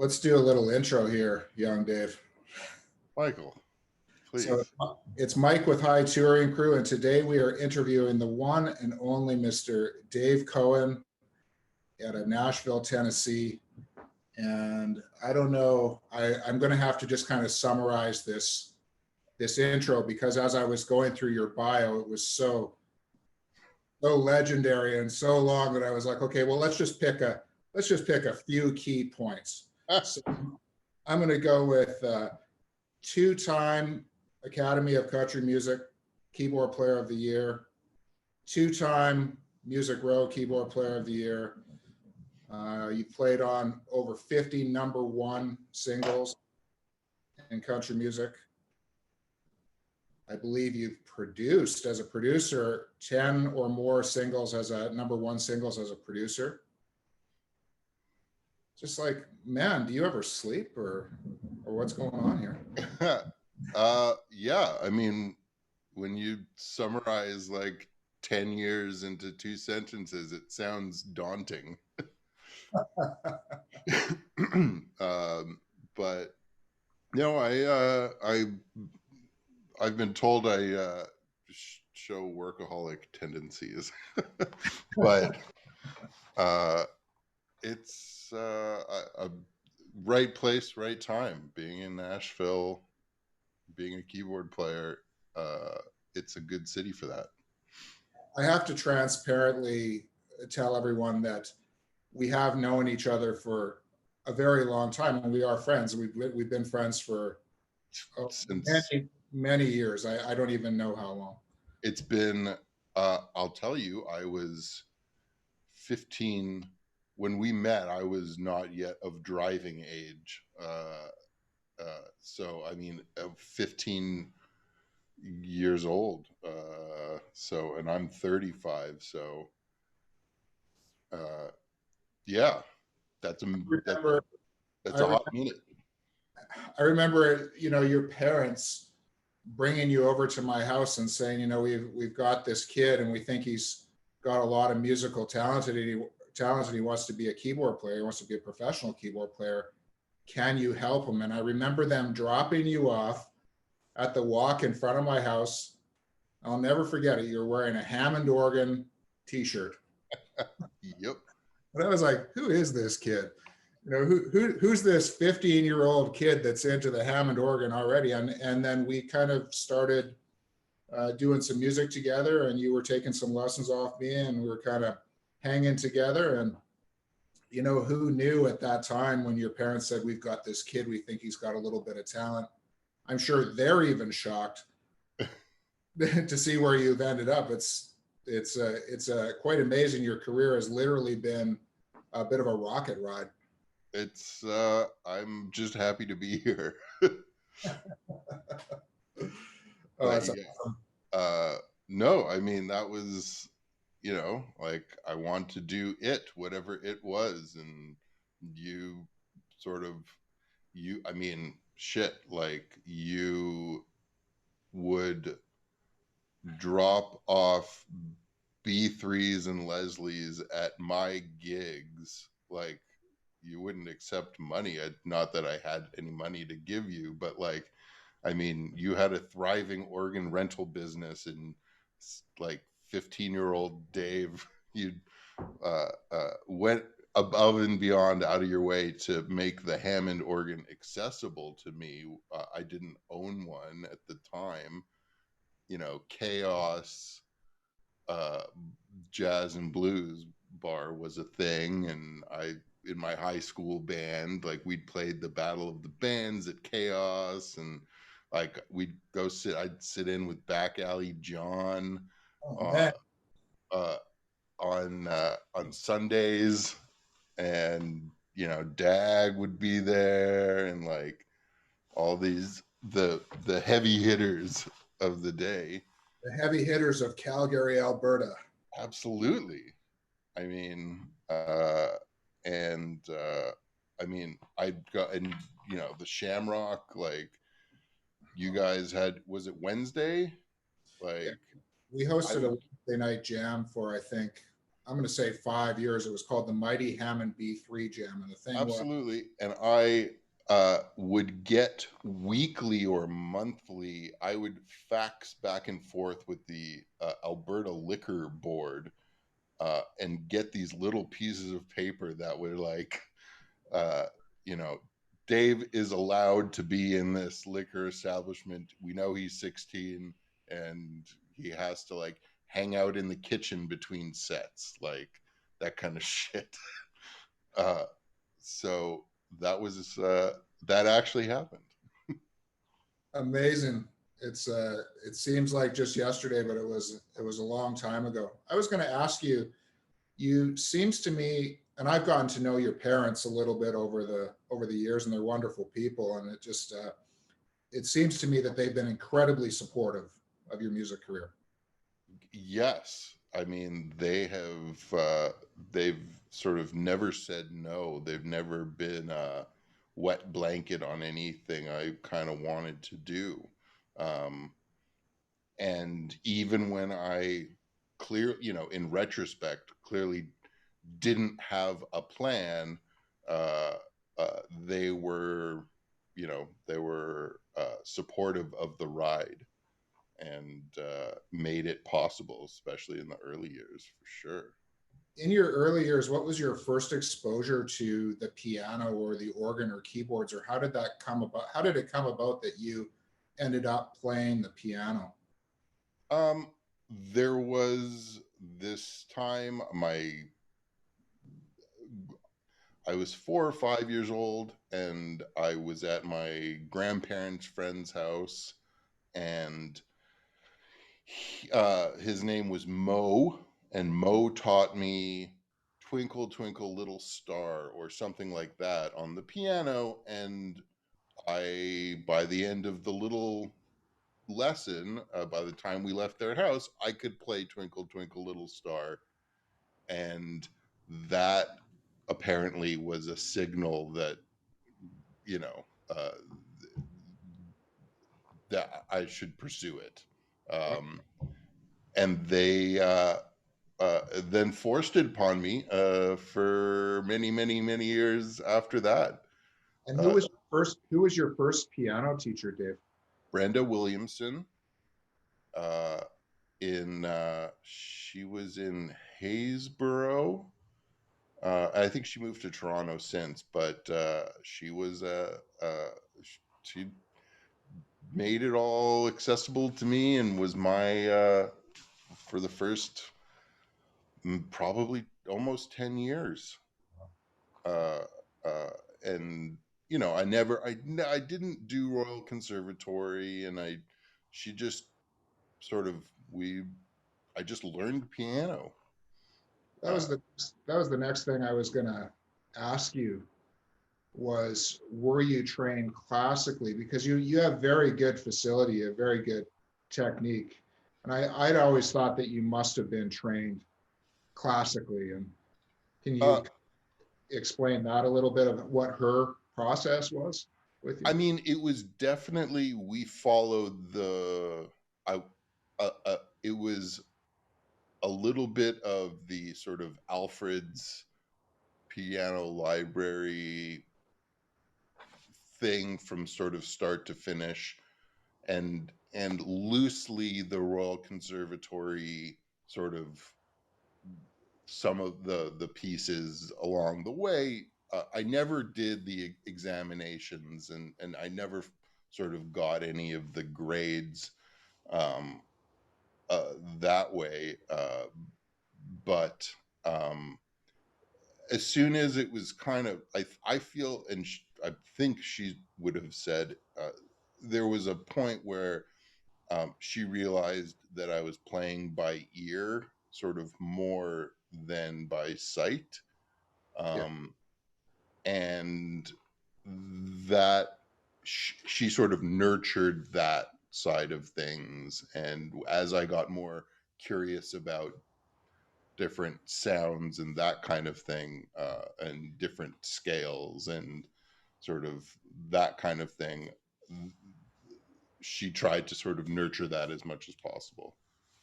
Let's do a little intro here, young Dave. Michael, So please. it's Mike with High Touring Crew, and today we are interviewing the one and only Mr. Dave Cohen out of Nashville, Tennessee. And I don't know, I'm going to have to just kind of summarize this intro because as I was going through your bio, it was so legendary and so long that I was like, okay, well, let's just pick a few key points. So I'm going to go with two-time Academy of Country Music Keyboard Player of the Year, two-time Music Row Keyboard Player of the Year. You played on over 50 number one singles in country music. I believe you've produced as a producer 10 or more singles as a number one singles as a producer. Just like, man, do you ever sleep or what's going on here? Yeah, I mean, when you summarize like 10 years into two sentences, it sounds daunting. But no, I've been told I show workaholic tendencies, but it's a right place, right time. Being in Nashville, being a keyboard player, it's a good city for that. I have to transparently tell everyone that we have known each other for a very long time, and we are friends. We've been friends for Since many years. I don't even know how long. It's been, I'll tell you, I was 15 when we met. I was not yet of driving age. So, I mean, 15 years old. And I'm 35. So, yeah, that's a hot minute. I remember, your parents bringing you over to my house and saying, we've got this kid and we think he's got a lot of musical talent and he wants to be a keyboard player. He wants to be a professional keyboard player. Can you help him? And I remember them dropping you off at the walk in front of my house. I'll never forget it. You're wearing a Hammond organ t-shirt. Yep. And I was like, who is this kid? Who's this 15-year-old kid that's into the Hammond organ already? And then we kind of started doing some music together, and you were taking some lessons off me, and we were kind of hanging together. And who knew at that time when your parents said, we've got this kid, we think he's got a little bit of talent. I'm sure they're even shocked to see where you've ended up. It's quite amazing. Your career has literally been a bit of a rocket ride. I'm just happy to be here. No, I mean, that was, like, I want to do it, whatever it was. And I mean, shit, like, you would drop off B3s and Leslie's at my gigs. Like, you wouldn't accept money. Not that I had any money to give you, but like, I mean, you had a thriving organ rental business, and like 15-year-old Dave, you went above and beyond out of your way to make the Hammond organ accessible to me. I didn't own one at the time. Chaos Jazz and Blues bar was a thing, and in my high school band, like, we'd played the Battle of the Bands at Chaos, and like I'd sit in with Back Alley John on Sundays, and Dag would be there, and like all these the heavy hitters of the day. The heavy hitters of Calgary, Alberta. Absolutely. I mean, I mean, the Shamrock, like, you guys had, was it Wednesday? Like, we hosted a Wednesday night jam for, I think, I'm going to say 5 years. It was called the Mighty Hammond B3 Jam. And the thing was, Absolutely. And I would get weekly or monthly, I would fax back and forth with the Alberta Liquor Board and get these little pieces of paper that were like, uh, you know, Dave is allowed to be in this liquor establishment. We know he's 16 and he has to like hang out in the kitchen between sets, like that kind of shit. Uh, so that actually happened. amazing. It seems like just yesterday, but it was a long time ago. I was going to ask you, you seems to me, and I've gotten to know your parents a little bit over the years, and they're wonderful people, and it seems to me that they've been incredibly supportive of your music career. Yes, I mean they've sort of never said no. They've never been a wet blanket on anything I kind of wanted to do. Um, and even when I in retrospect, clearly didn't have a plan, uh, they were, they were supportive of the ride and made it possible, especially in the early years, for sure. In your early years, what was your first exposure to the piano or the organ or keyboards, or how did that come about? How did it come about that you ended up playing the piano? Um, there was this time I was 4 or 5 years old, and I was at my grandparents' friend's house, and his name was Mo, and Mo taught me "Twinkle Twinkle Little Star" or something like that on the piano, and by the end of the little lesson, by the time we left their house, I could play "Twinkle Twinkle Little Star," and that apparently was a signal that you know uh, that I should pursue it. Um, and they then forced it upon me for many, many, many years after that. And Uh, who was your first piano teacher, Dave? Brenda Williamson, uh, in she was in Haysboro. I think she moved to Toronto since, but she made it all accessible to me and was my for the first probably almost 10 years. Uh, uh, and I didn't do Royal Conservatory, and she just sort of, I just learned piano. That Uh, was the next thing I was going to ask you was, were you trained classically? Because you have very good facility, a very good technique, and I'd always thought that you must have been trained classically. And can uh, you explain that a little bit of what her process was with I you? mean, it was definitely, we followed I, it was a little bit of the sort of Alfred's piano library thing from sort of start to finish, and loosely the Royal Conservatory, sort of some of the pieces along the way. I never did the examinations, and I never sort of got any of the grades um, that way. But um, as soon as it was kind of, I feel, and I think she would have said, there was a point where she realized that I was playing by ear sort of more than by sight. Yeah, Um, and that she sort of nurtured that side of things. And as I got more curious about different sounds and that kind of thing, and different scales and sort of that kind of thing, she tried to sort of nurture that as much as possible.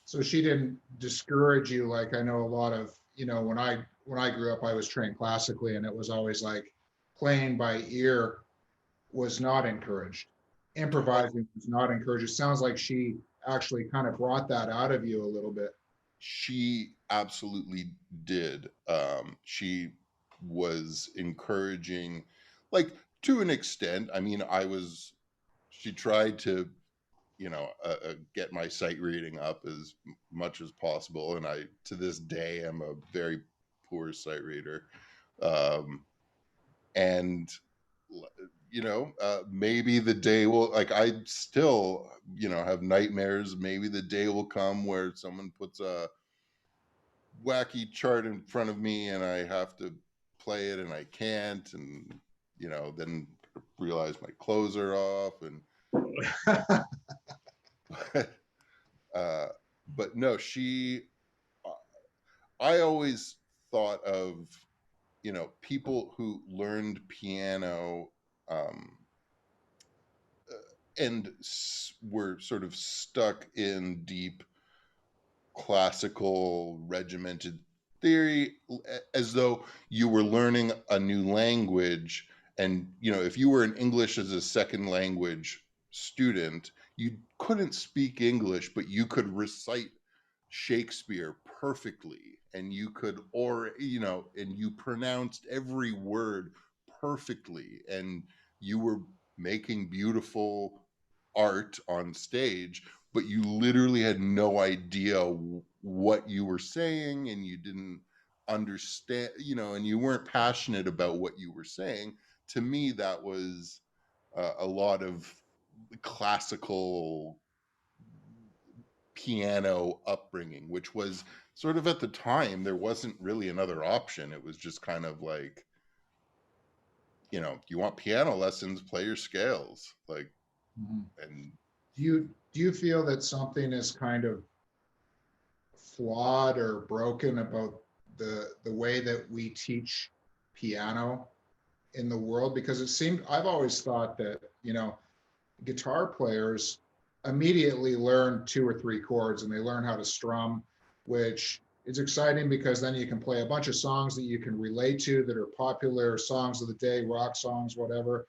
So she didn't discourage you like I know a lot of, when I grew up, I was trained classically, and it was always like playing by ear was not encouraged. Improvising was not encouraged. It sounds like she actually kind of brought that out of you a little bit. She absolutely did. She was encouraging, like, to an extent. I mean, she tried to, get my sight reading up as much as possible. And to this day, am a very poor sight reader. Um, and, maybe the day will, like, I still, have nightmares. Maybe the day will come where someone puts a wacky chart in front of me and I have to play it and I can't, and then realize my clothes are off, and uh but no, I always thought of, people who learned piano, um and were sort of stuck in deep classical regimented theory, as though you were learning a new language. And if you were an English as a second language student, you couldn't speak English, but you could recite Shakespeare perfectly, and you could, or and you pronounced every word perfectly, and you were making beautiful art on stage, but you literally had no idea what you were saying, and you didn't understand, and you weren't passionate about what you were saying. To me, that was a lot of classical piano upbringing, which was sort of, at the time, there wasn't really another option. It was just kind of like, you want piano lessons, play your scales, like. Mhm. And Do you feel that something is kind of flawed or broken about the way that we teach piano in the world? Because I've always thought that, guitar players immediately learn two or three chords and they learn how to strum, which is exciting because then you can play a bunch of songs that you can relate to that are popular songs of the day, rock songs, whatever.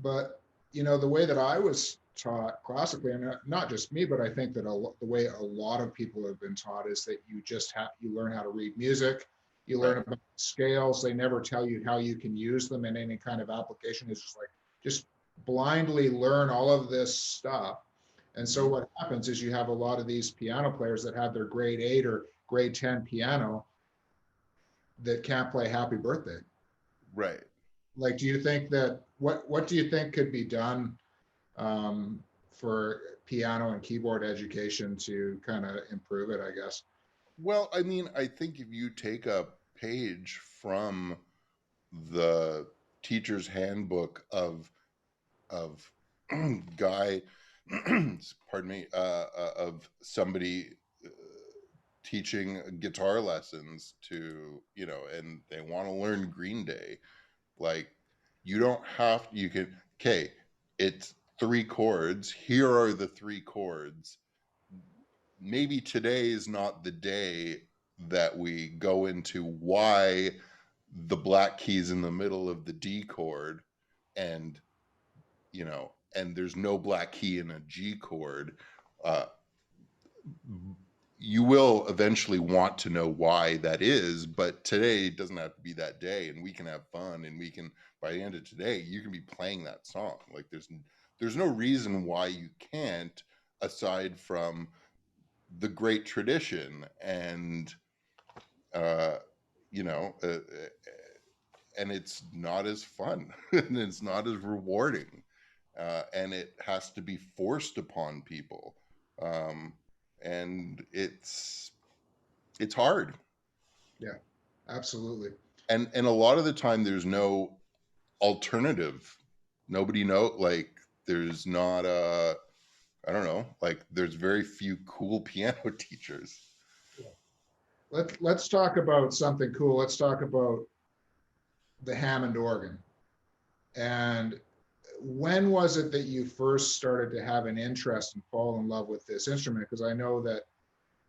But the way that I was taught classically, and not just me, but I think that the way a lot of people have been taught is that you learn how to read music, you learn right. about scales. They never tell you how you can use them in any kind of application. It's just blindly learn all of this stuff. And so Mhm. what happens is you have a lot of these piano players that have their grade 8 or grade 10 piano that can't play Happy Birthday. Right. Like, do you think that what do you think could be done for piano and keyboard education to kind of improve it, I guess? Well, I mean, I think if you take a page from the teacher's handbook of guy, pardon me, of somebody teaching guitar lessons to, and they want to learn Green Day, like, you don't have, you can, okay, it's three chords. Here are the three chords. Maybe today is not the day that we go into why the black key's in the middle of the D chord, and and there's no black key in a G chord. uh, you will eventually want to know why that is, but today doesn't have to be that day, and we can have fun, and we can, by the end of today, you can be playing that song. Like, there's no reason why you can't, aside from the great tradition. And uh you know uh, uh, and it's not as fun and it's not as rewarding, and it has to be forced upon people, um and it's hard. Yeah, absolutely. And a lot of the time there's no alternative. Nobody know, like, there's not a, I don't know, like, there's very few cool piano teachers. Let's talk about something cool. Let's talk about the Hammond organ. And when was it that you first started to have an interest and fall in love with this instrument? Because I know that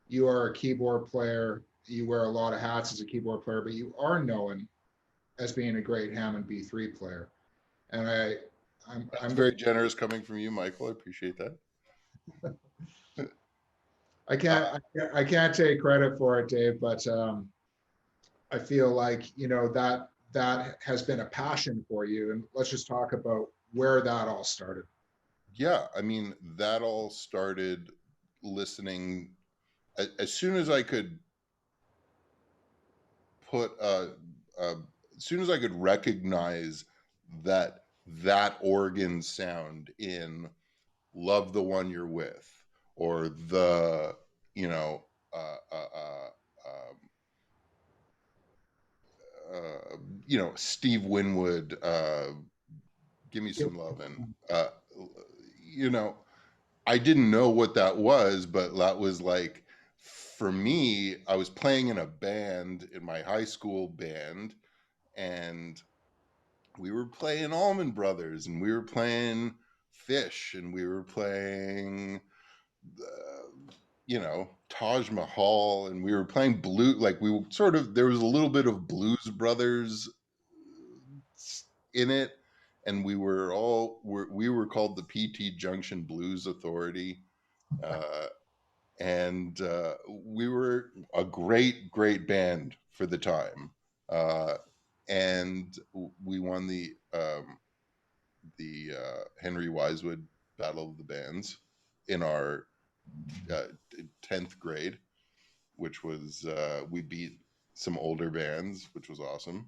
you are a keyboard player. You wear a lot of hats as a keyboard player, but you are known as being a great Hammond B3 player. And That's I'm very generous coming from you, Michael. I appreciate that. Uh, I can't take credit for it, Dave, but I feel like that has been a passion for you. And let's just talk about where that all started. yeah, I mean, that all started listening as soon as I could put as soon as I could recognize that that organ sound in "Love the One You're With" or the you know uh, uh, uh, um, Steve Winwood, "Give Me Some Lovin'." You know, I didn't know what that was, but that was like, for me, I was playing in a band, in my high school band, and we were playing Allman Brothers, and we were playing Fish, and we were playing, Taj Mahal, and we were playing blue. Like we were sort of, there was a little bit of Blues Brothers in it, and we were called the PT Junction Blues Authority. Uh, and we were a great band for the time, uh, and we won the Henry Wisewood Battle of the Bands in our uh, 10th grade, which was we beat some older bands, which was awesome.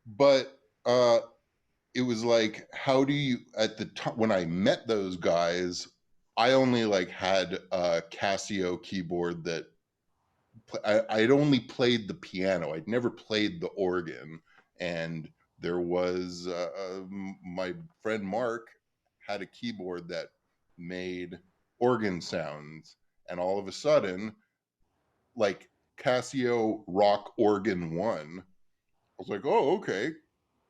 But it was like, how do you, at the time when I met those guys, I only like had a Casio keyboard that I'd only played the piano. I'd never played the organ. And there was my friend Mark had a keyboard that made organ sounds. And all of a sudden, like Casio Rock Organ 1, I was like, oh, okay,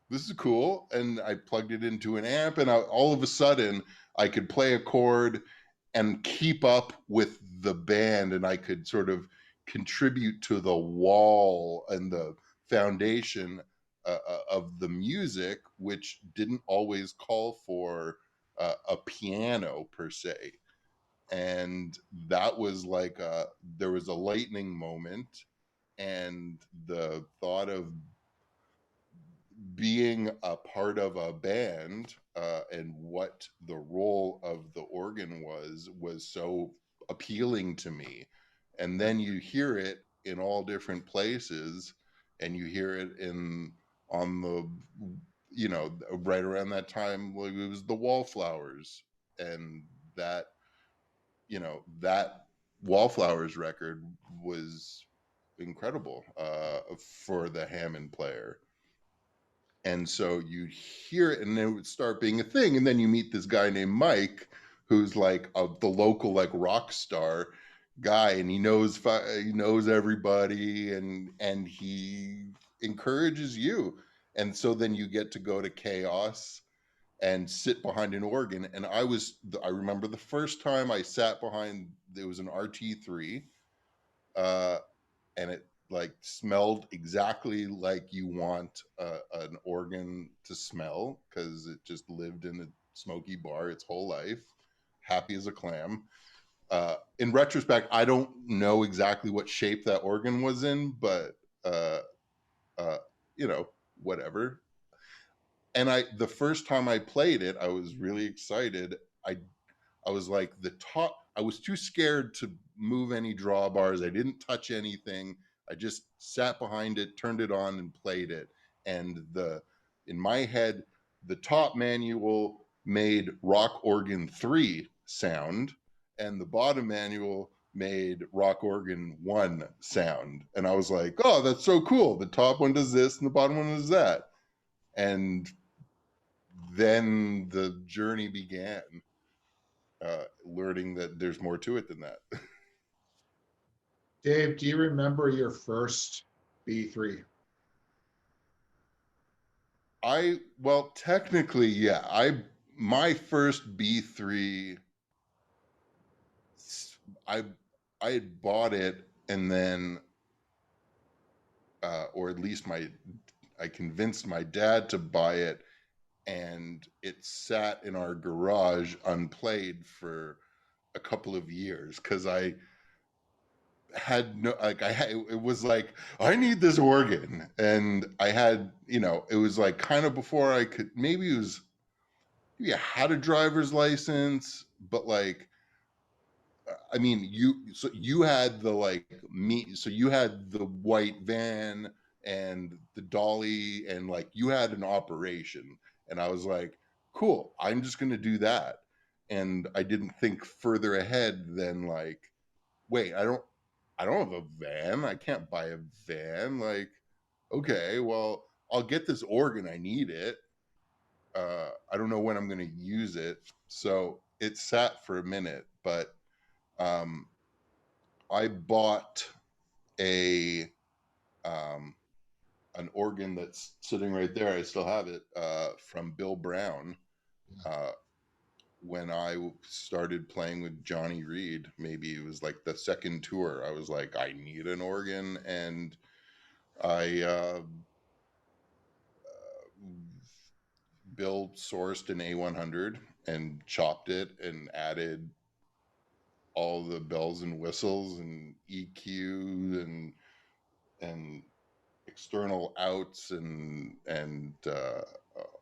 this is cool. And I plugged it into an amp, and all of a sudden, I could play a chord and keep up with the band, and I could sort of contribute to the wall and the foundation of the music, which didn't always call for a piano per se. And that was like there was a lightning moment, and the thought of being a part of a band and what the role of the organ was so appealing to me. And then you hear it in all different places, and you hear it in on the right around that time, like, it was the Wallflowers, and that that Wallflowers record was incredible for the Hammond player. And so you'd hear it, and it would start being a thing. And then you meet this guy named Mike, who's like the local like rock star guy, and he knows everybody, and he encourages you. And so then you get to go to Chaos and sit behind an organ. And I remember the first time I sat behind, there was an RT3, uh, and it like smelled exactly like you want an organ to smell, because it just lived in a smoky bar its whole life, happy as a clam. In retrospect, I don't know exactly what shape that organ was in, but uh, uh, you know, whatever. And the first time I played it, I was really excited. I I was like, I was too scared to move any drawbars. I didn't touch anything. I just sat behind it, turned it on, and played it. And in my head, the top manual made Rock Organ 3 sound, and the bottom manual made Rock Organ 1 sound. And I was like, oh, that's so cool. The top one does this, and the bottom one does that. And then the journey began, learning that there's more to it than that. Dave, do you remember your first B3? Well, technically, yeah. My first B3, I I had bought it, and then, or at least I convinced my dad to buy it, and it sat in our garage unplayed for a couple of years because I had no, like, it was like, I need this organ. And I had, it was like kind of before I could, maybe I had a driver's license, but like, I mean, so you had so you had the white van and the dolly, and like you had an operation. And I was like, cool, I'm just going to do that. And I didn't think further ahead than like, wait, I don't have a van. I can't buy a van. Like, okay, well, I'll get this organ. I need it. I don't know when I'm going to use it. So it sat for a minute, but um, I bought a um, an organ that's sitting right there. I still have it, from Bill Brown. Uh, when I started playing with Johnny Reed, maybe it was like the second tour. I was like, I need an organ, and I Bill sourced an A100 and chopped it and added all the bells and whistles and EQ and external outs and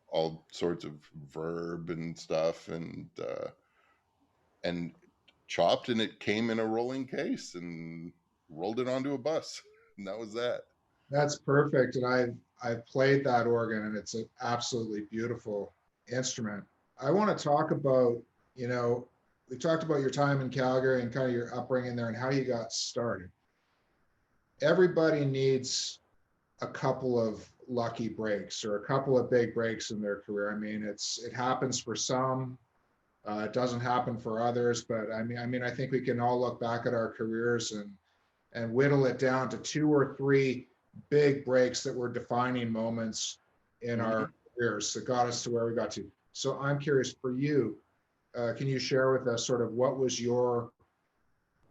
all sorts of verb and stuff, and chopped, and it came in a rolling case and rolled it onto a bus, and that was that. That's perfect. And I've played that organ, and it's an absolutely beautiful instrument. I want to talk about, you know, we talked about your time in Calgary and kind of your upbringing there and how you got started. Everybody needs a couple of lucky breaks or a couple of big breaks in their career. I mean, it happens for some, it doesn't happen for others, but I think we can all look back at our careers and whittle it down to two or three big breaks that were defining moments in Mm-hmm. our careers that got us to where we got to. So I'm curious for you, can you share with us sort of what was your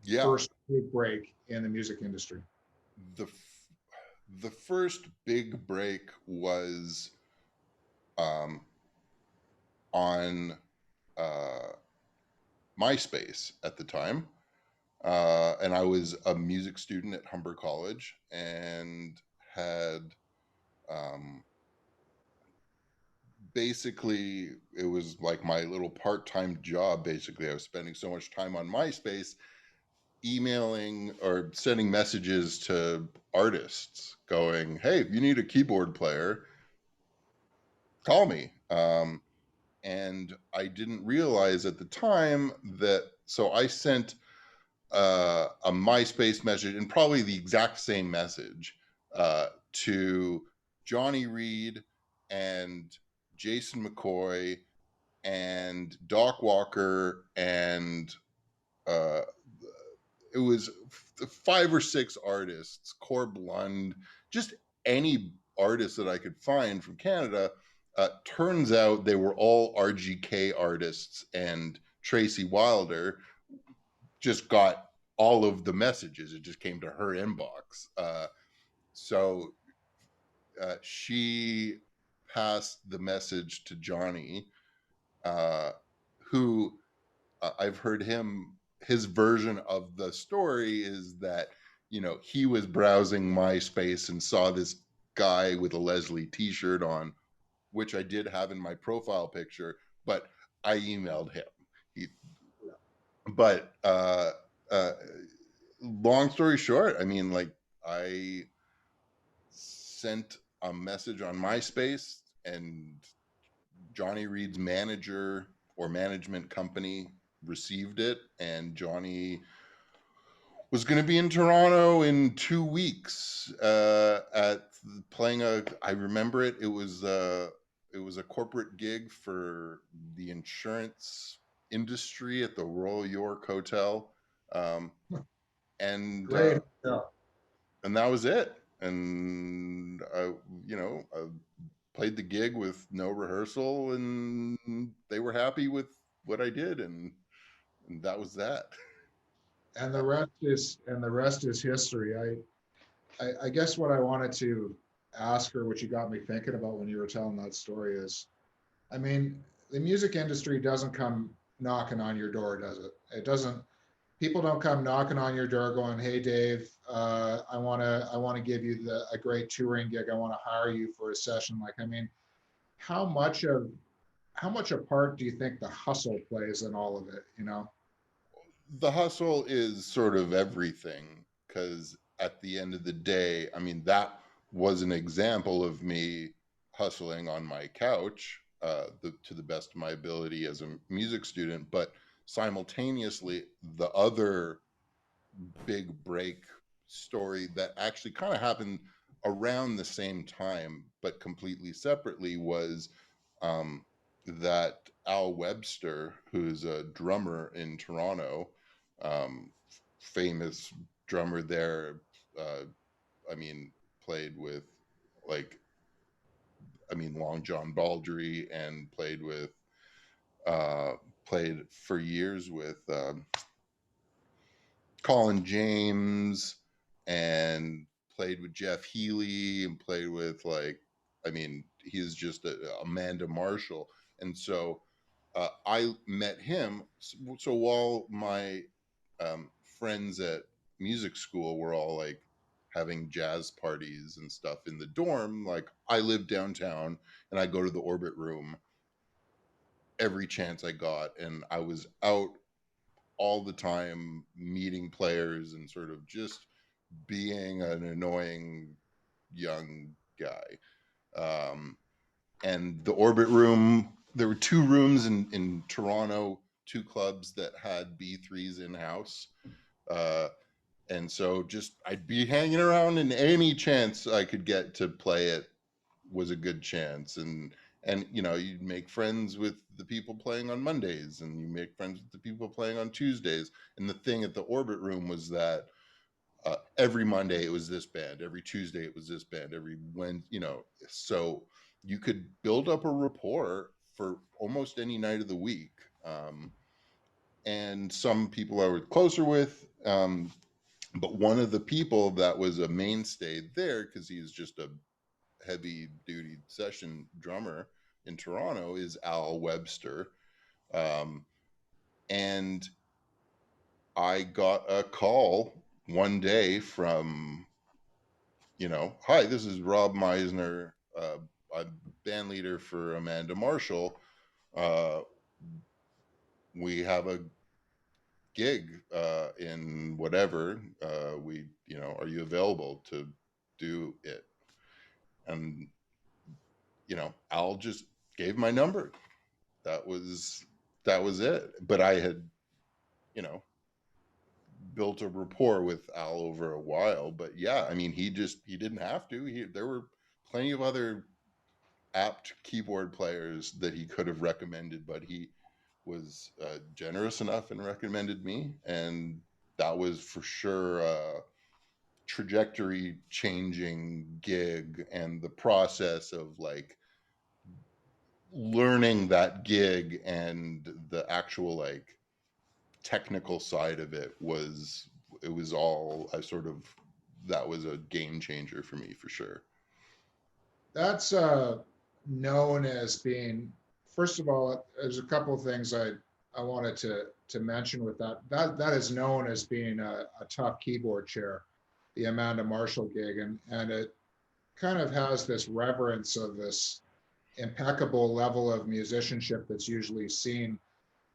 Yeah, first big break in the music industry? the the first big break was um, on uh, MySpace at the time. And I was a music student at Humber College and had um, basically, it was like my little part-time job. Basically, I was spending so much time on MySpace emailing or sending messages to artists going, hey, if you need a keyboard player, call me. And I didn't realize at the time that, so I sent a MySpace message, and probably the exact same message, to Johnny Reed and Jason McCoy and Doc Walker, and uh, it was five or six artists, Corb Lund, just any artist that I could find from Canada. Turns out they were all RGK artists, and Tracy Wilder just got all of the messages. It just came to her inbox. So she passed the message to Johnny, uh, who I've heard his version of the story is that, he was browsing MySpace and saw this guy with a Leslie t-shirt on, which I did have in my profile picture, but I emailed him. He, but uh, long story short, I mean, like, I sent a message on MySpace, and Johnny Reed's manager or management company received it, and Johnny was going to be in Toronto in 2 weeks, at playing I remember it. It was a corporate gig for the insurance industry at the Royal York Hotel. Um, and Great. Yeah. and that was it. And I played the gig with no rehearsal, and they were happy with what I did, and that was that. and the rest is history. I guess what I wanted to ask, or what you got me thinking about when you were telling that story, is, I mean, the music industry doesn't come knocking on your door, does it? It doesn't. People don't come knocking on your door going, "Hey, Dave, I want to give you a great touring gig. I want to hire you for a session." Like, I mean, how much of how much a part do you think the hustle plays in all of it? You know? The hustle is sort of everything, because at the end of the day, I mean, that was an example of me hustling on my couch, to the best of my ability as a music student. But simultaneously, the other big break story that actually kind of happened around the same time but completely separately was, um, that Al Webster, who's a drummer in Toronto, um, famous drummer there, uh, I mean, played with, like, I mean, Long John Baldry, and uh, played for years with, Colin James, and played with Jeff Healey, and played with, like, I mean, he's just Amanda Marshall. And so, I met him. So while my, friends at music school were all like having jazz parties and stuff in the dorm, like, I lived downtown, and I go to the Orbit Room every chance I got, and I was out all the time meeting players and sort of just being an annoying young guy. Um, and the Orbit Room, there were two rooms in Toronto, two clubs that had B3s in house. Uh, and so just I'd be hanging around, and any chance I could get to play it was a good chance. And you'd make friends with the people playing on Mondays, and you make friends with the people playing on Tuesdays. And the thing at the Orbit Room was that, every Monday it was this band, every Tuesday it was this band, every Wednesday, so you could build up a rapport for almost any night of the week. And some people I was closer with, but one of the people that was a mainstay there, because he was just a heavy duty session drummer in Toronto, is Al Webster. Um, and I got a call one day from, "Hi, this is Rob Meisner. I'm band leader for Amanda Marshall. Uh, we have a gig, in whatever. Are you available to do it?" And, Al just gave my number. That was it. But I had, you know, built a rapport with Al over a while. But yeah, I mean, he didn't have to. There were plenty of other apt keyboard players that he could have recommended, but he was, generous enough and recommended me. And that was for sure a trajectory changing gig. And the process of, like, learning that gig and the actual, like, technical side of it was all, I sort of, that was a game changer for me, for sure. That's known as being. First of all, there's a couple of things I wanted to mention with that. That is known as being a tough keyboard chair, the Amanda Marshall gig, and it kind of has this reverence of this impeccable level of musicianship that's usually seen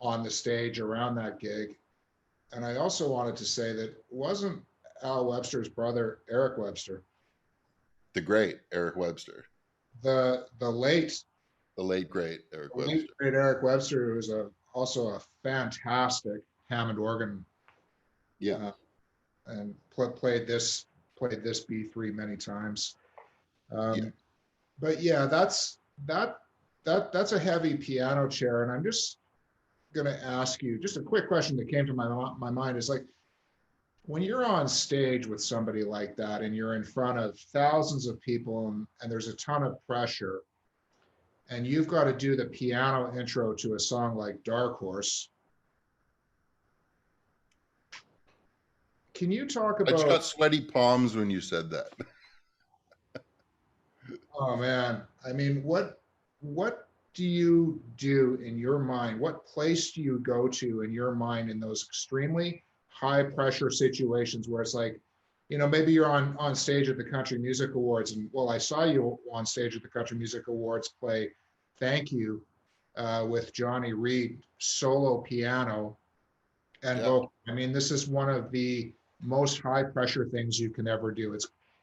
on the stage around that gig. And I also wanted to say that it wasn't Al Webster's brother, Eric Webster, The great Eric Webster. the late The late great Eric late Webster. great Eric Webster, who was also a fantastic Hammond organ, Yeah. uh, and played this B3 many times. Yeah. Um, but yeah, that that's a heavy piano chair, and I'm just going to ask you just a quick question that came to my mind is, like, when you're on stage with somebody like that and you're in front of thousands of people, and there's a ton of pressure, and you've got to do the piano intro to a song like Dark Horse, can you talk I just got about, sweaty palms when you said that. oh man, I mean, what do you do in your mind? What place do you go to in your mind in those extremely high pressure situations where it's like, maybe you're on stage at the Country Music Awards, and well, I saw you on stage at the Country Music Awards play "Thank You" with Johnny Reed solo piano and Yeah. vocal. I mean, this is one of the most high pressure things you can ever do.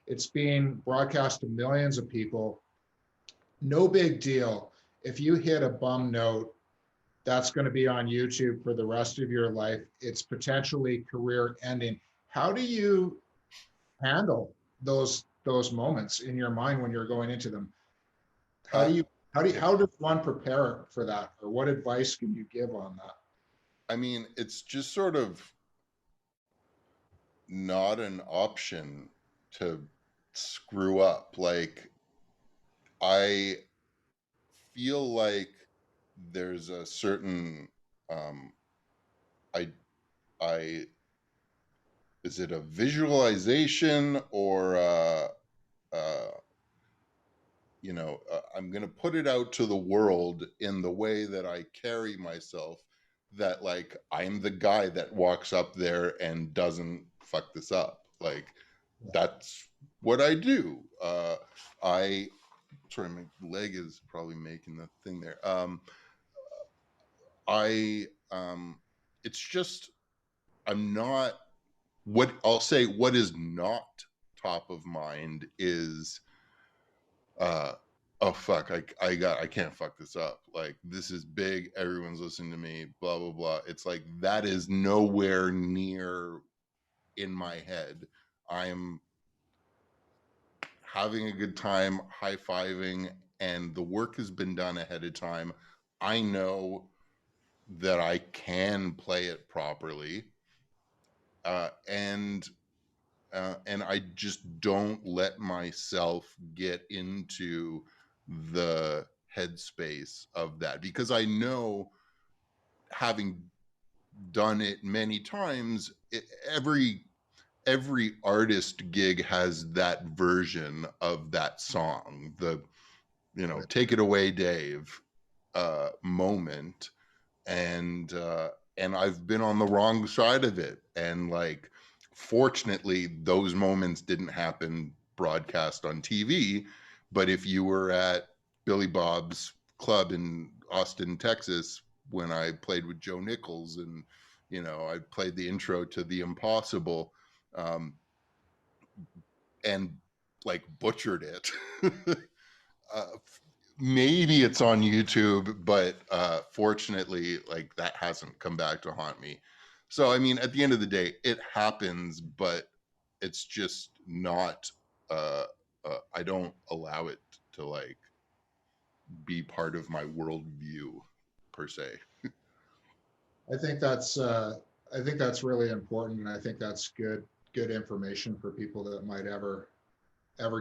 It's being broadcast to millions of people. No big deal. If you hit a bum note, that's going to be on YouTube for the rest of your life. It's potentially career ending. How do you handle those moments in your mind when you're going into them? How Uh, do you how does one prepare for that, or what advice can you give on that? I mean, it's just sort of not an option to screw up. Like, I feel like there's a certain, um, I, I, is it a visualization or, uh, I'm going to put it out to the world in the way that I carry myself, that like I'm the guy that walks up there and doesn't fuck this up. Like, that's what I do. I sorry, my leg is probably making the thing there. I it's just, I'm not, what I'll say, what is not top of mind is uh oh fuck, I can't fuck this up, like this is big, everyone's listening to me, blah blah blah. It's like that is nowhere near in my head. I'm having a good time, high-fiving, and the work has been done ahead of time. I know that I can play it properly, uh, and and I just don't let myself get into the headspace of that, because I know, having done it many times, every artist gig has that version of that song, the take it away Dave moment, and and I've been on the wrong side of it, and like fortunately those moments didn't happen broadcast on TV. But if you were at Billy Bob's club in Austin, Texas, when I played with Joe Nichols, and I played the intro to The Impossible, um, and like butchered it. uh, Maybe it's on YouTube, but fortunately, like that hasn't come back to haunt me. So, I mean, at the end of the day, it happens, but it's just not. I don't allow it to like be part of my worldview per se. I think that's I think that's really important, and I think that's good information for people that might ever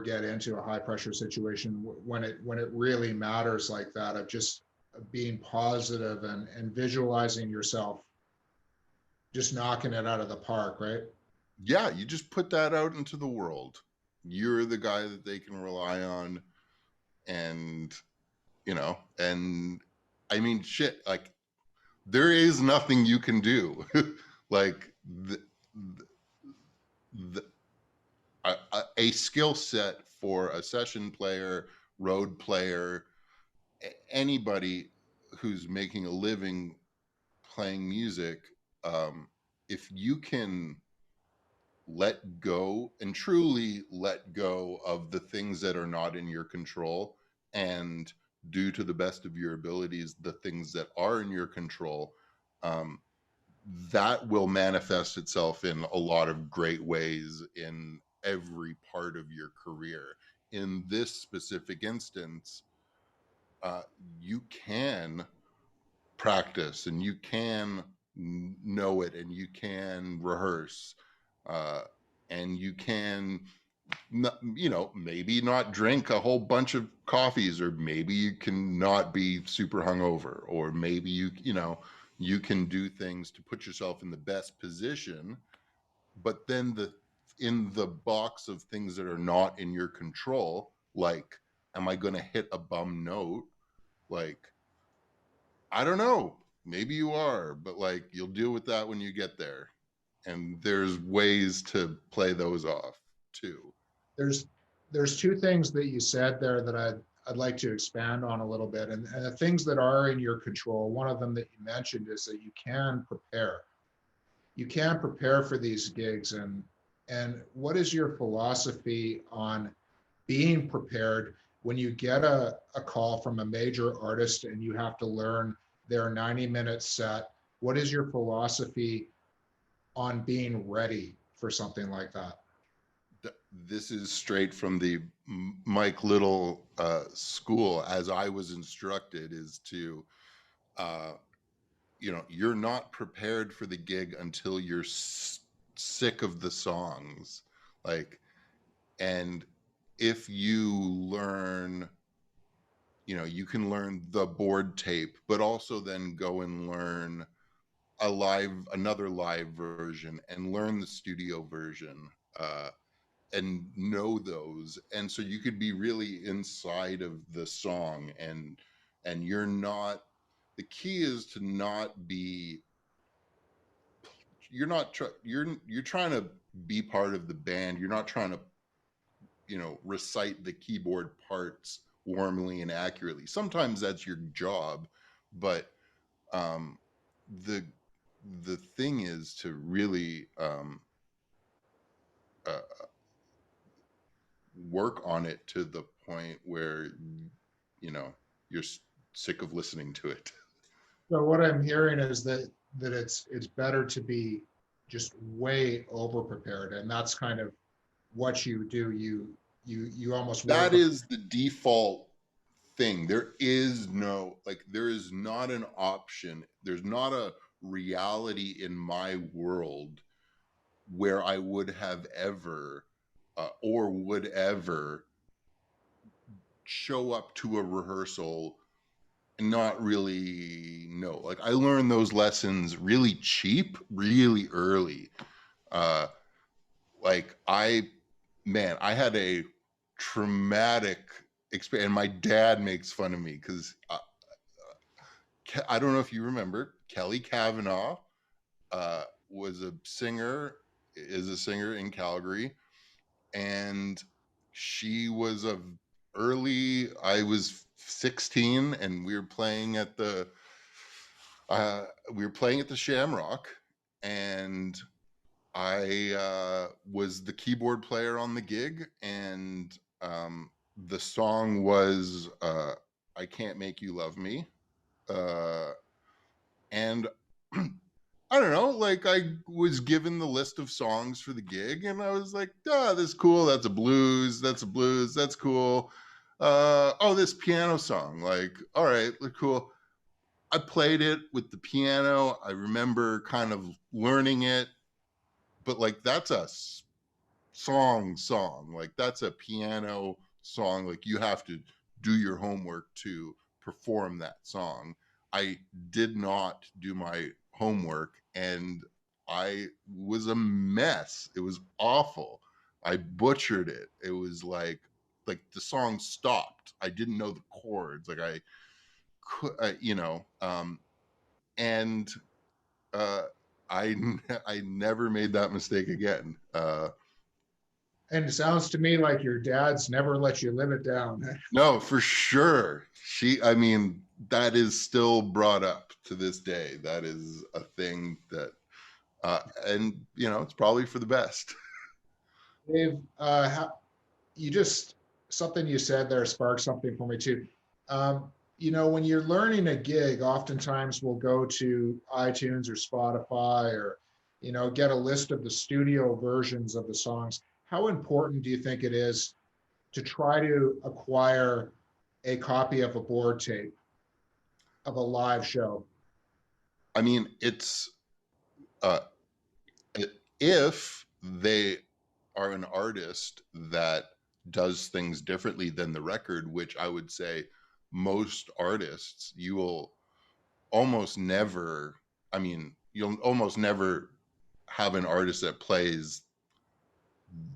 get into a high pressure situation when it really matters like that, of just being positive and visualizing yourself just knocking it out of the park, right? Yeah, you just put that out into the world. You're the guy that they can rely on, and and I mean, shit, like there is nothing you can do. Like the a skill set for a session player, road player, anybody who's making a living playing music, um, if you can let go and truly let go of the things that are not in your control, and do to the best of your abilities the things that are in your control, um, that will manifest itself in a lot of great ways in every part of your career. In this specific instance, uh, you can practice, and you can know it, and you can rehearse, uh, and you can maybe not drink a whole bunch of coffees, or maybe you can not be super hungover, or maybe you can do things to put yourself in the best position. but then in the box of things that are not in your control, like, am I going to hit a bum note? Like, I don't know, maybe you are, but like, you'll deal with that when you get there. And there's ways to play those off too. There's there's two things that you said there that I'd like to expand on a little bit. And the things that are in your control, one of them that you mentioned is that you can prepare. You can prepare for these gigs. And what is your philosophy on being prepared when you get a call from a major artist and you have to learn their 90-minute set? What is your philosophy on being ready for something like that? This is straight from the Mike Little school, as I was instructed, is to, uh, you're not prepared for the gig until you're sick of the songs. Like, and if you learn, you can learn the board tape, but also then go and learn another live version and learn the studio version. And know those, and so you could be really inside of the song, and you're not, the key is to not be, you're trying to be part of the band. You're not trying to recite the keyboard parts warmly and accurately. Sometimes that's your job, but um the the thing is to really uh, work on it to the point where you know you're sick of listening to it. So what I'm hearing is that it's better to be just way over prepared, and that's kind of what you do. You almost That work on. is the default thing. There is not an option. There's not a reality in my world where I would have ever or would ever show up to a rehearsal and not really know. Like, I learned those lessons really cheap, really early. Uh, like I had a traumatic experience, and my dad makes fun of me because I don't know if you remember Kelly Kavanaugh was a singer, is a singer in Calgary, and she was I was 16 and we were playing at the Shamrock, and I was the keyboard player on the gig, and the song was I Can't Make You Love Me. Uh, and I don't know, like, I was given the list of songs for the gig, and I was like, this is cool. That's a blues. That's a blues. That's cool. Oh, this piano song. Like, all right, cool. I played it with the piano. I remember kind of learning it, but like, that's a song. Like, that's a piano song. Like, you have to do your homework to perform that song. I did not do my homework, and I was a mess. It was awful. I butchered it. It was like the song stopped. I didn't know the chords. Like, I could, and uh I I never made that mistake again. And it sounds to me like your dad's never let you live it down. No, for sure. I mean, that is still brought up to this day. That is a thing that, and it's probably for the best. Dave, you just something you said there sparked something for me too. When you're learning a gig, oftentimes we'll go to iTunes or Spotify or, get a list of the studio versions of the songs. How important do you think it is to try to acquire a copy of a board tape of a live show? I mean, uh, if they are an artist that does things differently than the record, which I would say most artists, almost never, you'll almost never have an artist that plays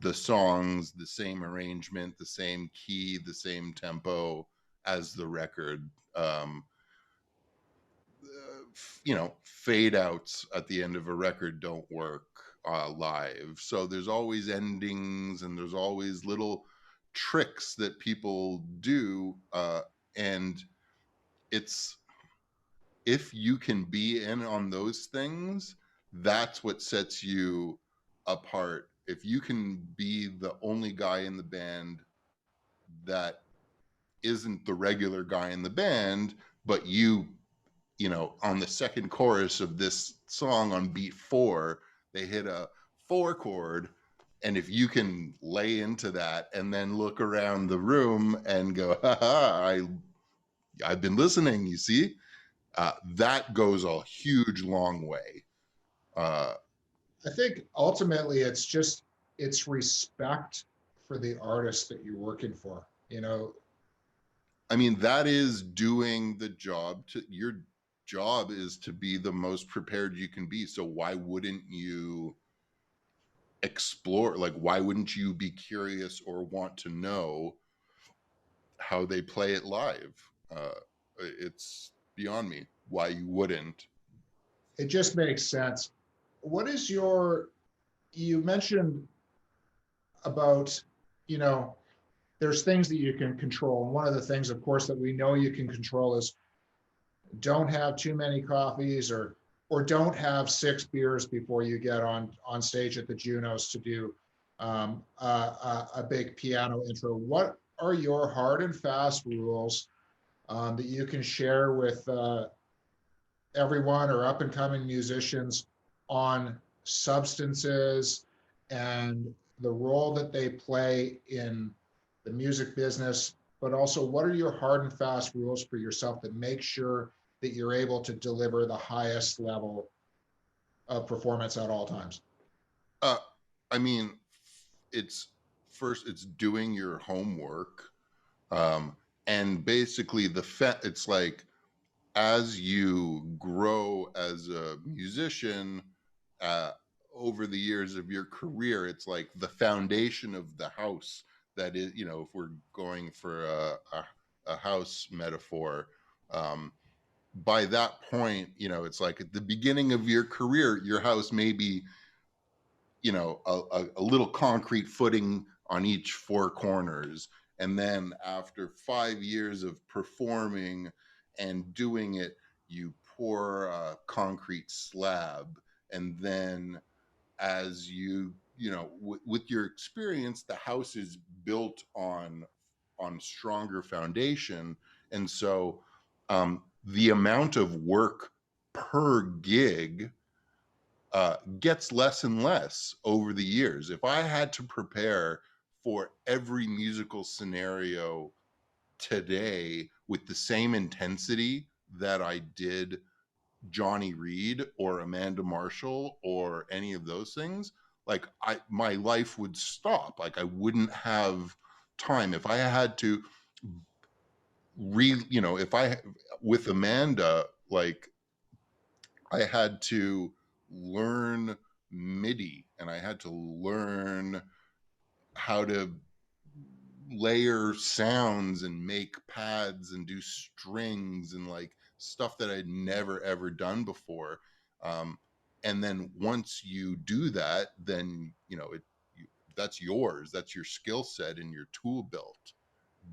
the songs, the same arrangement, the same key, the same tempo as the record. Fade outs at the end of a record don't work live. So there's always endings and there's always little tricks that people do. And it's, if you can be in on those things, that's what sets you apart. If you can be the only guy in the band that isn't the regular guy in the band, but on the second chorus of this song on beat 4, they hit a 4 chord. And if you can lay into that and then look around the room and go, I've been listening, you see, that goes a huge, long way. I think ultimately it's respect for the artist that you're working for. I mean, that is doing the job. Your job is to be the most prepared you can be. So why wouldn't you explore? Like, why wouldn't you be curious or want to know how they play it live? It's beyond me why you wouldn't. It just makes sense. What is you mentioned about, you know, there's things that you can control. And one of the things, of course, that we know you can control is don't have too many coffees or don't have 6 beers before you get on stage at the Junos to do a big piano intro. What are your hard and fast rules that you can share with everyone or up and coming musicians on substances and the role that they play in the music business, but also what are your hard and fast rules for yourself that make sure that you're able to deliver the highest level of performance at all times? Uh, I mean, it's it's doing your homework, um, and basically it's like, as you grow as a musician, uh, over the years of your career, it's like the foundation of the house that is, if we're going for a house metaphor, um, by that point, it's like at the beginning of your career, your house may be, a little concrete footing on each 4 corners. And then after 5 years of performing and doing it, you pour a concrete slab. And then as with your experience, the house is built on stronger foundation. And so the amount of work per gig gets less and less over the years. If I had to prepare for every musical scenario today with the same intensity that I did Johnny Reed or Amanda Marshall or any of those things, like my life would stop. Like, I wouldn't have time. If I had to if I with Amanda, like, I had to learn MIDI and I had to learn how to layer sounds and make pads and do strings and like stuff that I'd never ever done before. And then once you do that, then that's yours. That's your skill set and your tool belt.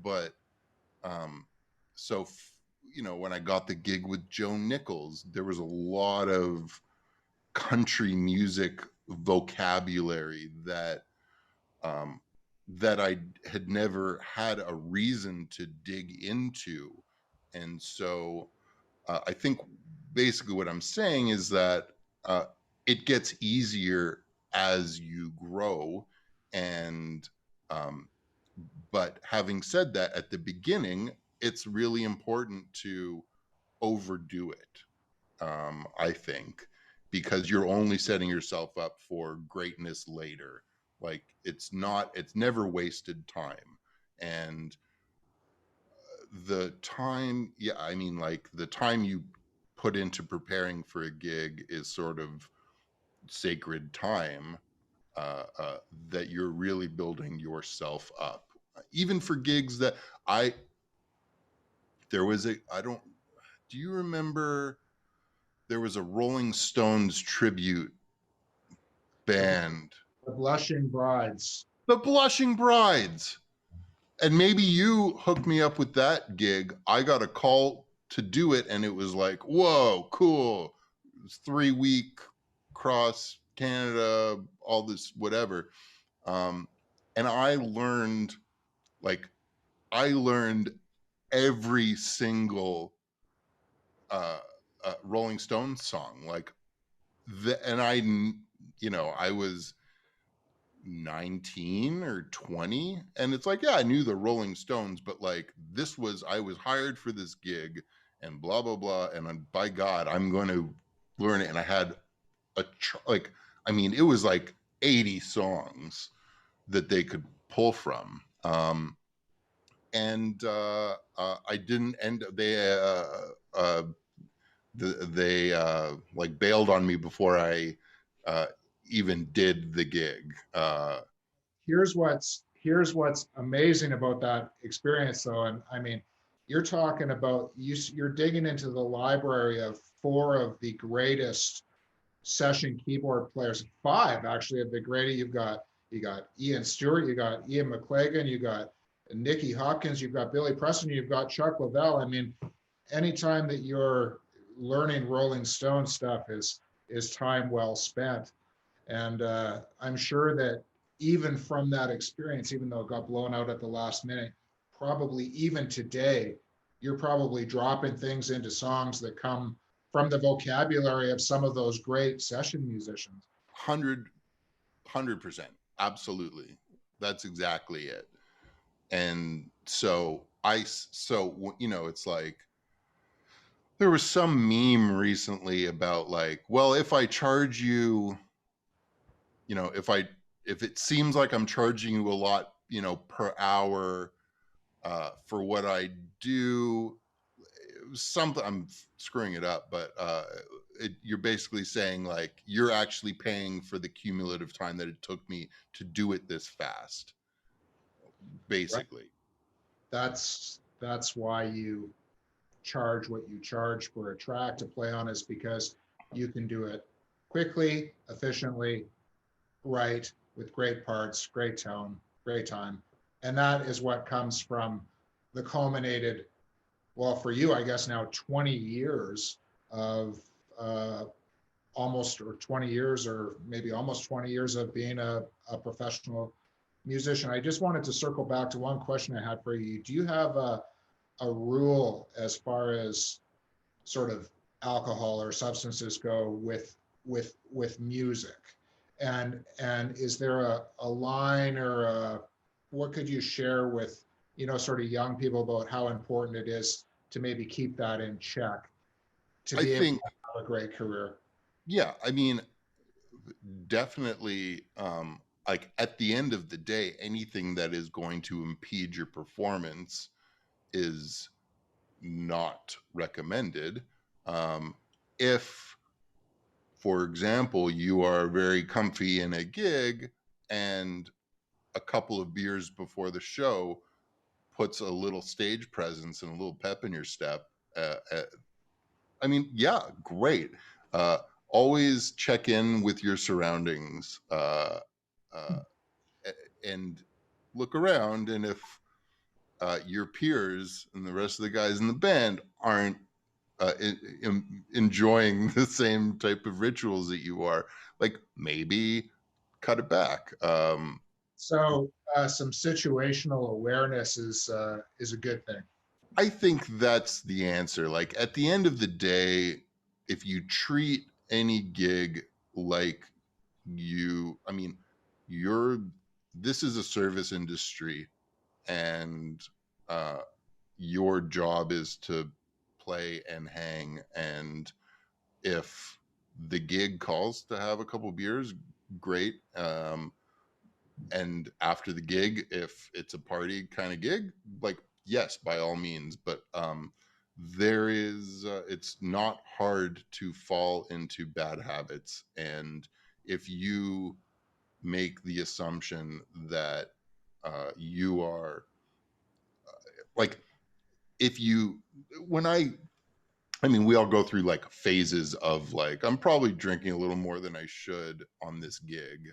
But um, so when I got the gig with Joe Nichols, there was a lot of country music vocabulary um, that I had never had a reason to dig into. And so I think basically what I'm saying is that uh, it gets easier as you grow. And, um, but having said that, at the beginning, it's really important to overdo it, I think, because you're only setting yourself up for greatness later. Like, it's never wasted time. And the time, yeah, I mean, like, the time you put into preparing for a gig is sort of sacred time, that you're really building yourself up. Even for gigs that I, there was a, I don't, do you remember there was a Rolling Stones tribute The, band, the Blushing Brides. the Blushing Brides? And maybe you hooked me up with that gig. I got a call to do it, and it was like, whoa, cool. It was 3 week cross Canada, all this, whatever. Um, and like, I learned every single uh, Rolling Stones song. Like, and I was 19 or 20, and it's like, yeah, I knew the Rolling Stones, but like, I was hired for this gig and blah blah blah, and by God, I'm going to learn it. And I had like, I mean, it was like 80 songs that they could pull from. And I didn't end uh, they like bailed on me before I uh, even did the gig. Here's what's amazing about that experience though, and I mean, you're talking about you're digging into the library of four of the greatest session keyboard players, five actually of the greatest. You got Ian Stewart, you got Ian McLagan, you got Nicky Hopkins, you've got Billy Preston, you've got Chuck Leavell. I mean, anytime that you're learning Rolling Stone stuff is time well spent. And I'm sure that even from that experience, even though it got blown out at the last minute, probably even today, you're probably dropping things into songs that come from the vocabulary of some of those great session musicians. 100% absolutely, that's exactly it. And so it's like, there was some meme recently about like, well, if I charge you, if it seems like I'm charging you a lot, per hour, for what I do, it was something, I'm screwing it up, but you're basically saying like, you're actually paying for the cumulative time that it took me to do it this fast, Right. basically. That's why you charge what you charge for a track to play on, is because you can do it quickly, efficiently, right, with great parts, great tone, great time. And that is what comes from the culminated, well, for you, I guess now 20 years of uh, almost, or 20 years, or maybe almost 20 years of being a professional musician. I just wanted to circle back to one question I had for you. Do you have a rule as far as sort of alcohol or substances go with music? And is there a line or what could you share with sort of young people about how important it is to maybe keep that in check to I be able to think, have a great career? yeah, I mean, definitely, like, at the end of the day, anything that is going to impede your performance is not recommended. um, if, for example, you are very comfy in a gig, and a couple of beers before the show puts a little stage presence and a little pep in your step, I mean, yeah, great. Uh, Always check in with your surroundings, uh, and look around. And if your peers and the rest of the guys in the band aren't enjoying the same type of rituals that you are, like, maybe cut it back. So some situational awareness is a good thing. I think that's the answer. Like, at the end of the day, if you treat any gig like I mean, you're, this is a service industry, and uh, your job is to play and hang. And if the gig calls to have a couple beers, great. And after the gig, if it's a party kind of gig, like, yes, by all means. But it's not hard to fall into bad habits, and if you make the assumption that you are like, if you, when I mean, we all go through like phases of like, I'm probably drinking a little more than I should on this gig.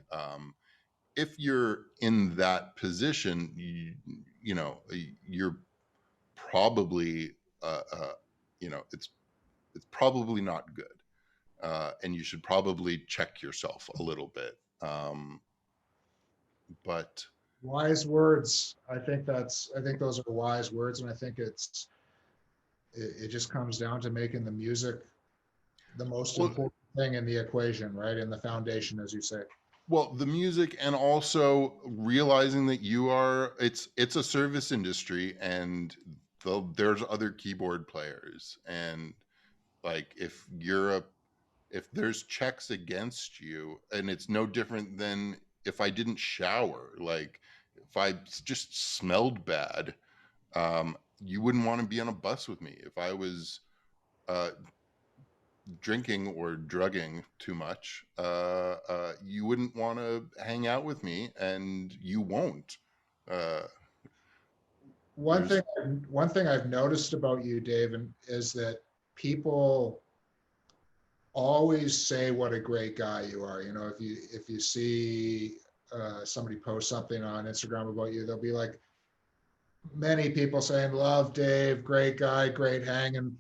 If you're in that position, you know, you're probably, you know, it's probably not good. And you should probably check yourself a little bit. But Wise words. I think those are wise words. And I think it just comes down to making the music the most well, important thing in the equation, right? In the foundation, as you say. well, the music, and also realizing that you are, it's a service industry, and there's other keyboard players, and like if there's checks against you, and it's no different than if I didn't shower, like if I just smelled bad, you wouldn't want to be on a bus with me. If I was uh, drinking or drugging too much, you wouldn't want to hang out with me, and you won't. Uh, One there's thing, one thing I've noticed about you, Dave, is that people always say what a great guy you are. You know, if you see somebody post something on Instagram about you, they'll be like, many people saying, "Love Dave, great guy, great hang." And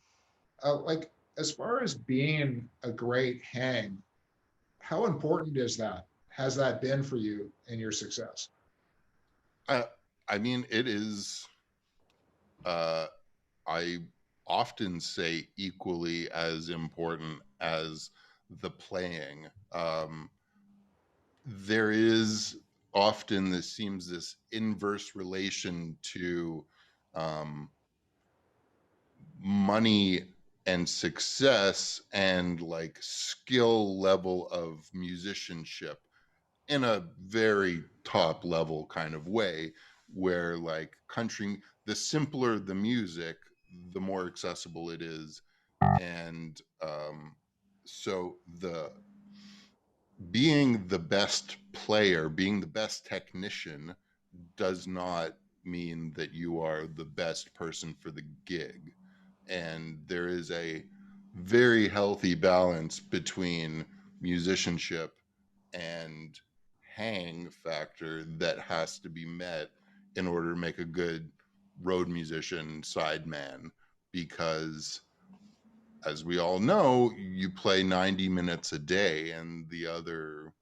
like, as far as being a great hang, how important is that? Has that been for you in your success? uh, I mean, it is. Uh, I often say equally as important as the playing. There is often this inverse relation to um, money and success and like skill level of musicianship in a very top level kind of way, where like country, the simpler the music, the more accessible it is. And so the being the best player, being the best technician, does not mean that you are the best person for the gig. And there is a very healthy balance between musicianship and hang factor that has to be met in order to make a good road musician sideman, because as we all know, you play 90 minutes a day, and the other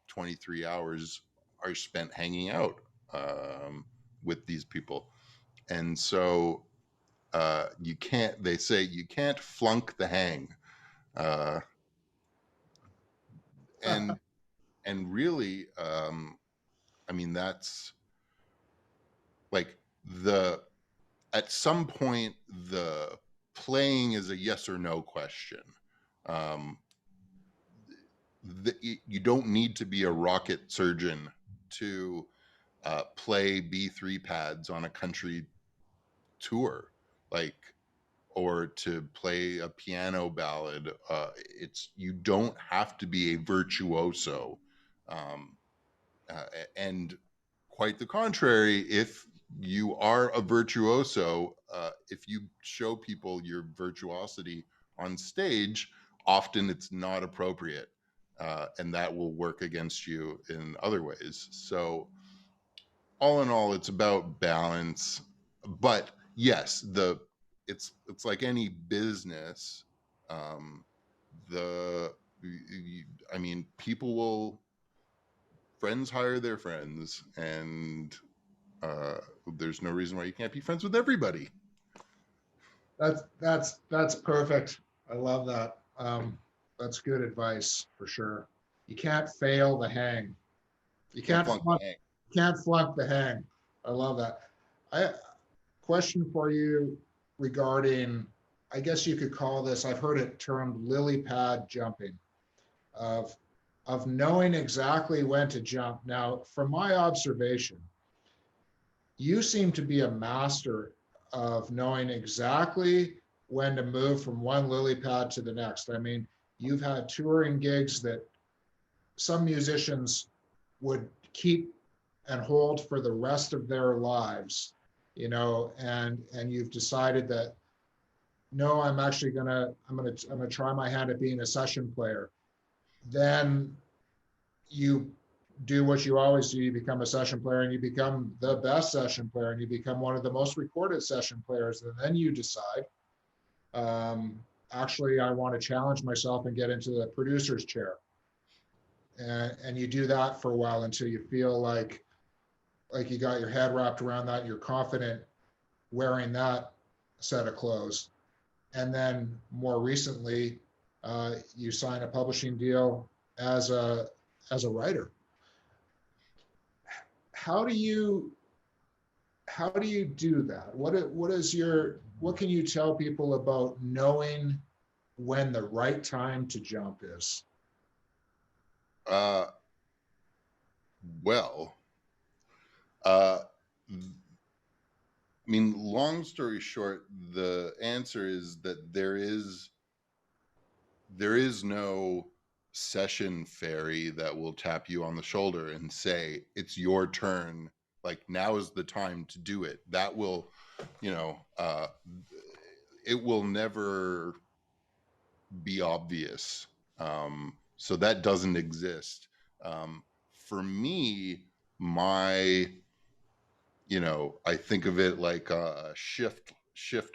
23 hours are spent hanging out um, with these people. And so you can't, they say you can't flunk the hang. Uh, and and really, I mean, that's like the at some point the playing is a yes or no question. Um, you don't need to be a rocket surgeon to play B3 pads on a country tour, like, or to play a piano ballad. It's You don't have to be a virtuoso, um, and quite the contrary. If you are a virtuoso, if you show people your virtuosity on stage, often it's not appropriate, and that will work against you in other ways. So all in all, it's about balance. But yes, it's like any business. Um, the I mean, people will friends hire their friends, and uh, there's no reason why you can't be friends with everybody. That's perfect. I love that. That's good advice for sure. You can't fail the hang. You Can't can't flunk flunk, the hang. can't flunk the hang. I love that. I question for you regarding, I guess you could call this, I've heard it termed lily pad jumping, of of knowing exactly when to jump. Now, from my observation, you seem to be a master of knowing exactly when to move from one lily pad to the next. I mean, you've had touring gigs that some musicians would keep and hold for the rest of their lives, and you've decided that no, I'm gonna try my hand at being a session player. Then you do what you always do. You become a session player and you become the best session player and you become one of the most recorded session players. And then you decide, um, actually, I want to challenge myself and get into the producer's chair. And you do that for a while until you feel like you got your head wrapped around that. You're confident wearing that set of clothes. And then more recently, you sign a publishing deal as a writer. How do you do that? What can you tell people about knowing when the right time to jump is? Uh, well, uh, I mean, long story short, the answer is that there is no session fairy that will tap you on the shoulder and say it's your turn, like now is the time to do it. That will, you know uh it will never be obvious. So that doesn't exist. For me, my I think of it like a shift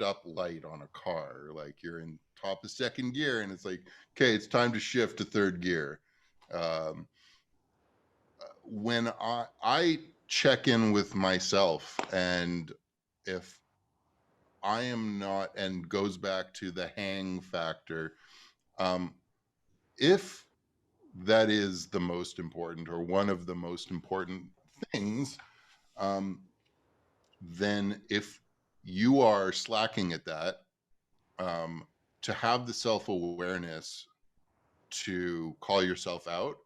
up light on a car. Like you're in top of second gear, and it's like, okay, it's time to shift to third gear. Um, when I check in with myself, and if I am not, and goes back to the hang factor, um, if that is the most important or one of the most important things, um, then if you are slacking at that, um, to have the self awareness to call yourself out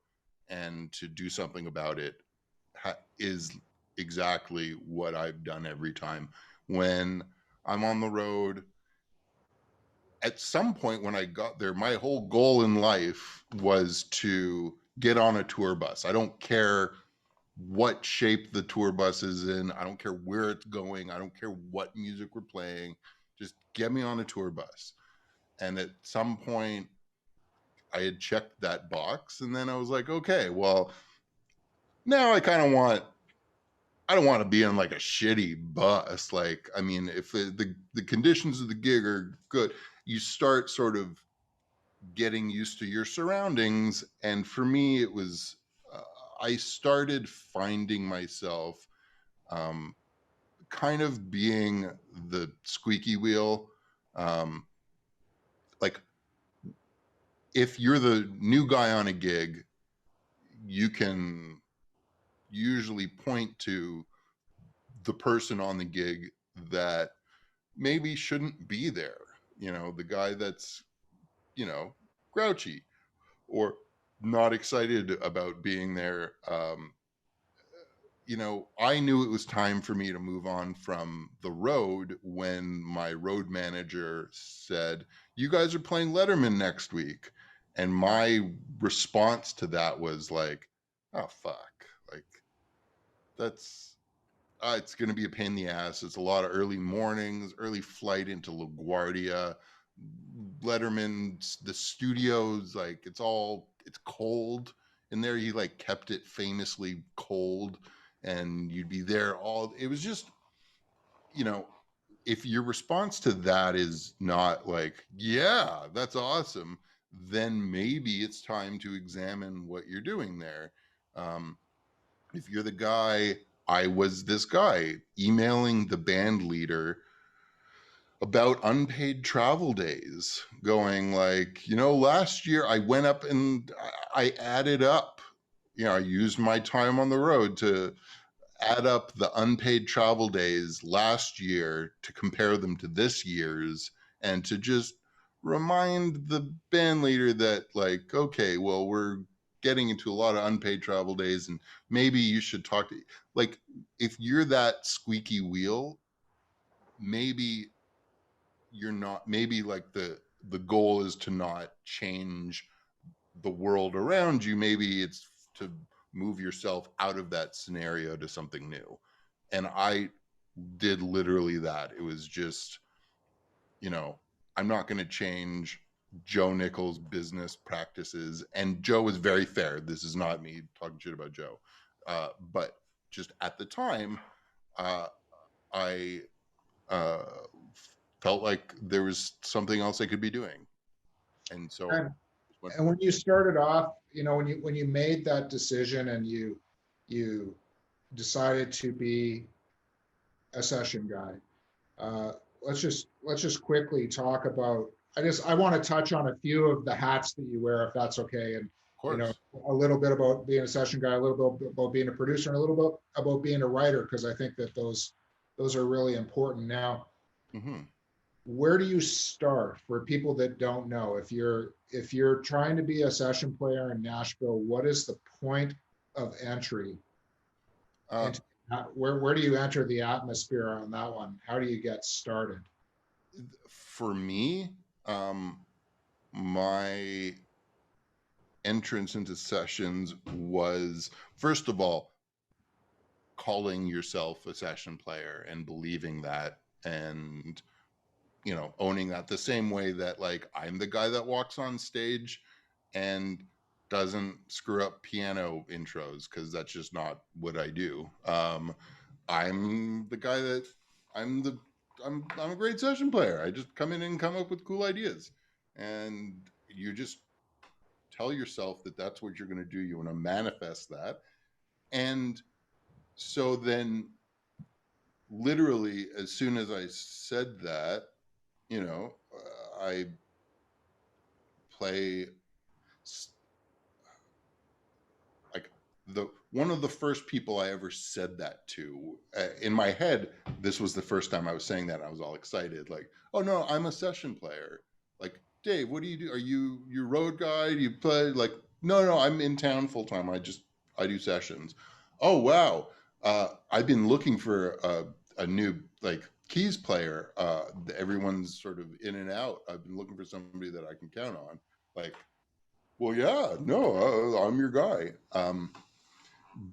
and to do something about it is exactly what I've done every time. When I'm on the road, at some point when I got there, my whole goal in life was to get on a tour bus. I don't care what shape the tour bus is in. I don't care where it's going. I don't care what music we're playing. Just get me on a tour bus. And at some point, I had checked that box, and then I was like, okay, well, now I don't want to be in like a shitty bus. Like, I mean, if the conditions of the gig are good, you start sort of getting used to your surroundings. And for me, it was, I started finding myself, um, kind of being the squeaky wheel. Um, like, if you're the new guy on a gig, you can usually point to the person on the gig that maybe shouldn't be there. The guy that's, grouchy or not excited about being there. I knew it was time for me to move on from the road when my road manager said, "You guys are playing Letterman next week." And my response to that was like, "Oh, fuck. Like, that's, it's going to be a pain in the ass. It's a lot of early mornings, early flight into LaGuardia. Letterman, the studios, like, it's cold in there. He like kept it famously cold, and you'd be there all, it was just, you know, if your response to that is not like, yeah, that's awesome, then maybe it's time to examine what you're doing there. Um, if you're the guy, I was this guy emailing the band leader about unpaid travel days, going like, last year I went up and I added up, I used my time on the road to add up the unpaid travel days last year to compare them to this year's, and to just remind the band leader that, like, okay, well, we're getting into a lot of unpaid travel days, and maybe you should talk to, like, if you're that squeaky wheel, maybe you're not, maybe like the goal is to not change the world around you, maybe it's to move yourself out of that scenario to something new. And I did literally that. It was just, I'm not going to change Joe Nichols' business practices. And Joe was very fair. This is not me talking shit about Joe. But just at the time, uh, I uh, felt like there was something else I could be doing. And so And, went and for when it. you started off, when you made that decision and you decided to be a session guy, uh, let's just quickly talk about. I want to touch on a few of the hats that you wear, if that's okay, and Of course. a little bit about being a session guy, a little bit about being a producer, and a little bit about being a writer, because I think that those are really important. Now, Mm-hmm. where do you start for people that don't know? If you're trying to be a session player in Nashville, what is the point of entry Uh, into where do you enter the atmosphere on that one? How do you get started? for me, um, my entrance into sessions was, first of all, calling yourself a session player and believing that, and owning that, the same way that, like, I'm the guy that walks on stage and doesn't screw up piano intros, because that's just not what I do. I'm the guy that I'm the I'm a great session player. I just come in and come up with cool ideas, and you just tell yourself that that's what you're going to do. You want to manifest that. And so then, literally, as soon as I said that, I play, like, the one of the first people I ever said that to, in my head, this was the first time I was saying that. I was all excited, like, oh no, I'm a session player. Like, Dave, what do you do? Are you road guy? Do you play? Like, no, I'm in town full time. I do sessions. Oh wow, I've been looking for a new, like, keys player. Everyone's sort of in and out. I've been looking for somebody that I can count on. Like, well, yeah, no, I'm your guy.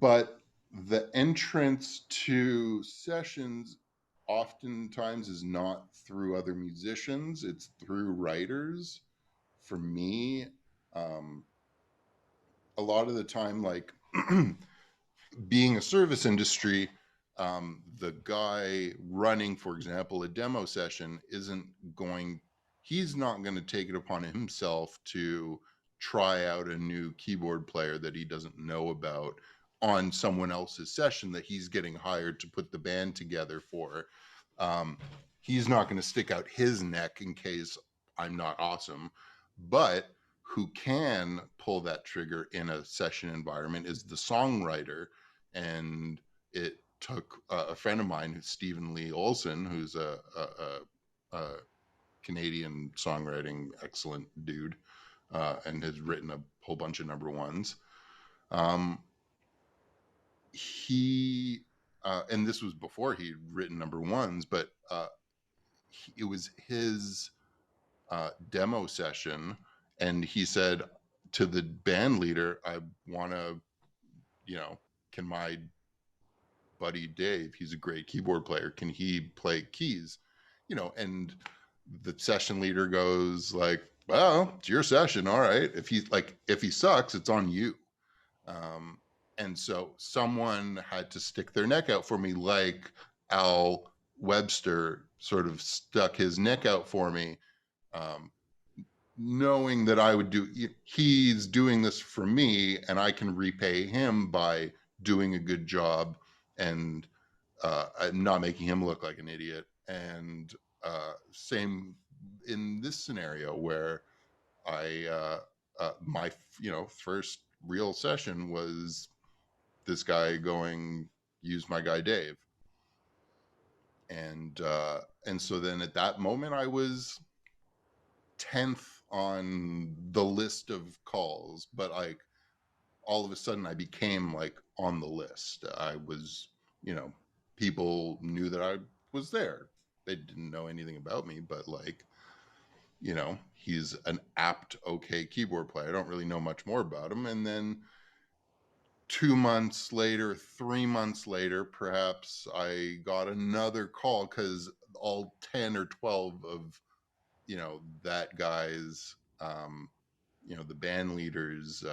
But the entrance to sessions oftentimes is not through other musicians, it's through writers. For me, um, a lot of the time, like, being a service industry, the guy running, for example, a demo session isn't going, he's not going to take it upon himself to try out a new keyboard player that he doesn't know about on someone else's session that he's getting hired to put the band together for. Um, he's not going to stick out his neck in case I'm not awesome. But who can pull that trigger in a session environment is the songwriter. And it took a friend of mine, who's Stephen Lee Olson, who's a Canadian songwriting excellent dude, and has written a whole bunch of number ones. Um, he and this was before he'd written number ones, but it was his demo session, and he said to the band leader, I want to, can my buddy Dave, he's a great keyboard player, can he play keys? And the session leader goes, like, well, it's your session, all right. If he sucks, it's on you. um, and so someone had to stick their neck out for me, like Al Webster sort of stuck his neck out for me, um, knowing that he's doing this for me, and I can repay him by doing a good job, and not making him look like an idiot. And same in this scenario, where my first real session was this guy going, use my guy Dave. And so then at that moment, I was 10th on the list of calls, but, like, all of a sudden I became, like, on the list. I was, people knew that I was there. They didn't know anything about me, but, like, he's an apt, okay keyboard player. I don't really know much more about him. And then 2 months later, 3 months later, perhaps I got another call because all 10 or 12 of, that guy's, the band leaders,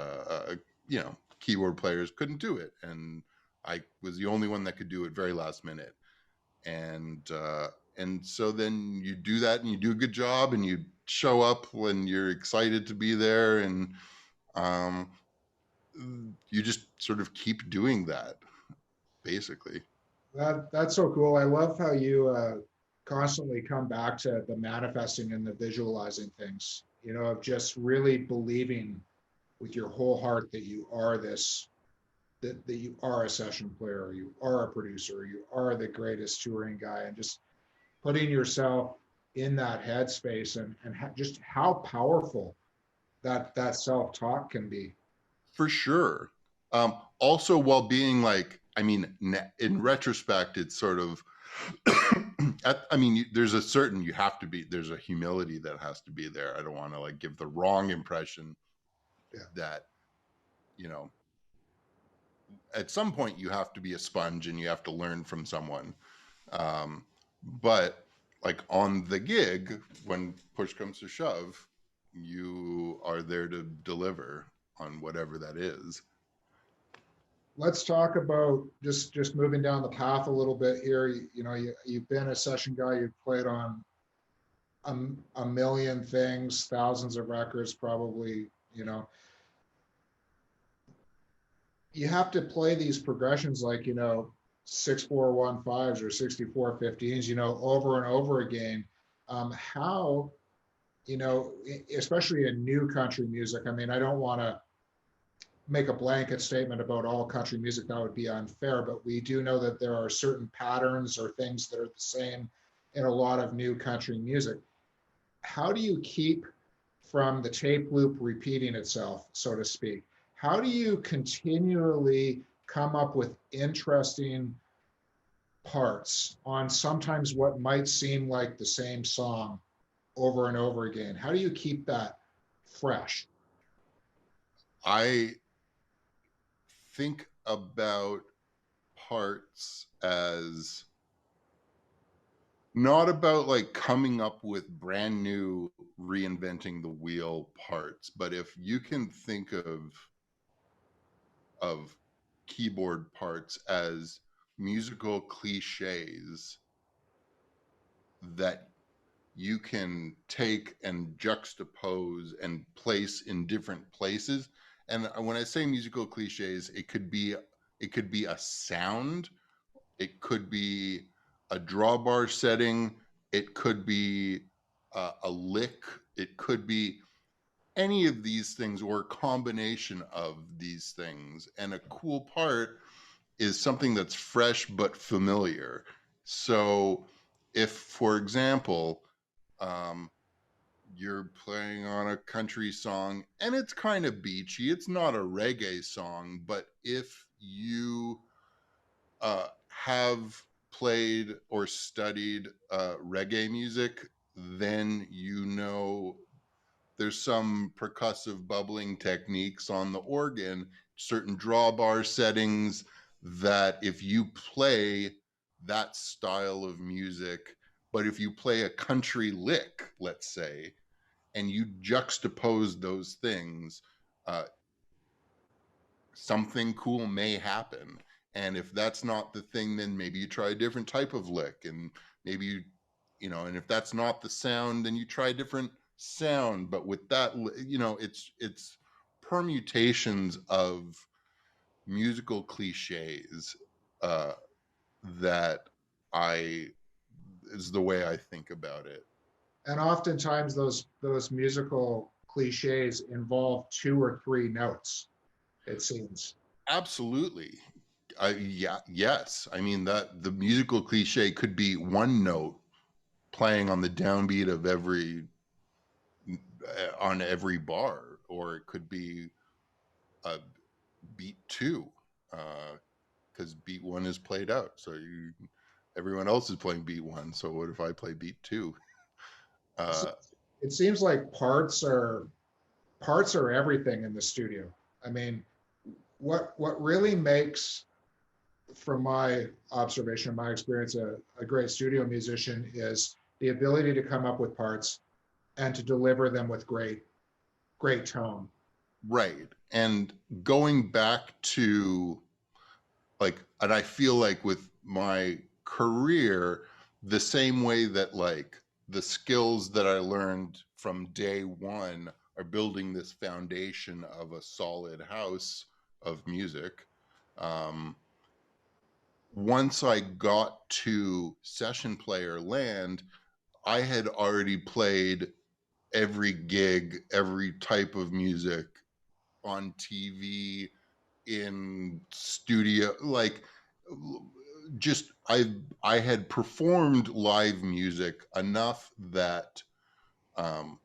keyboard players couldn't do it. And I was the only one that could do it very last minute. And so then you do that and you do a good job and you show up when you're excited to be there. And um, you just sort of keep doing that, basically. That's so cool. I love how you constantly come back to the manifesting and the visualizing things, of just really believing with your whole heart that you are this, that you are a session player, you are a producer, you are the greatest touring guy, and just putting yourself in that headspace and just how powerful that self-talk can be. For sure. Also, while being like, I mean, in retrospect, it's sort of, there's there's a humility that has to be there. I don't want to like give the wrong impression Yeah. that, you know, at some point you have to be a sponge and you have to learn from someone. But like on the gig, when push comes to shove, you are there to deliver on whatever that is. Let's talk about just moving down the path a little bit here. You've been a session guy, you've played on a million things, thousands of records, probably. You have to play these progressions like 6/4-1/5s or 64/15s, over and over again. How, especially in new country music, I mean, I don't want to make a blanket statement about all country music, that would be unfair, but we do know that there are certain patterns or things that are the same in a lot of new country music. How do you keep from the tape loop repeating itself, so to speak? How do you continually come up with interesting parts on sometimes what might seem like the same song over and over again? How do you keep that fresh? I think about parts as not about like coming up with brand new reinventing the wheel parts, but if you can think of keyboard parts as musical cliches that you can take and juxtapose and place in different places. And when I say musical cliches, it could be a sound, it could be a drawbar setting, it could be a lick, it could be any of these things or a combination of these things. And a cool part is something that's fresh but familiar. So if, for example, um, you're playing on a country song and it's kind of beachy, it's not a reggae song, but if you have played or studied reggae music, then there's some percussive bubbling techniques on the organ, certain drawbar settings that if you play that style of music, but if you play a country lick, let's say, and you juxtapose those things, uh, something cool may happen. And if that's not the thing, then maybe you try a different type of lick, and maybe and if that's not the sound, then you try a different sound. But with that, it's permutations of musical cliches uh, that I is the way I think about it. And oftentimes those musical cliches involve two or three notes, it seems. Absolutely. Yeah, yes. I mean that the musical cliche could be one note playing on the downbeat of on every bar, or it could be a beat two, because beat one is played out. So everyone else is playing beat one. So what if I play beat two? So, Uh, it seems like parts are everything in the studio. I mean, what really makes, from my observation, my experience, a great studio musician is the ability to come up with parts and to deliver them with great tone. Right. And going back to like, and I feel like with my career, the same way that like the skills that I learned from day one are building this foundation of a solid house of music. Um, Once I got to session player land, I had already played every gig, every type of music on TV, in studio, like just I had performed live music enough that um,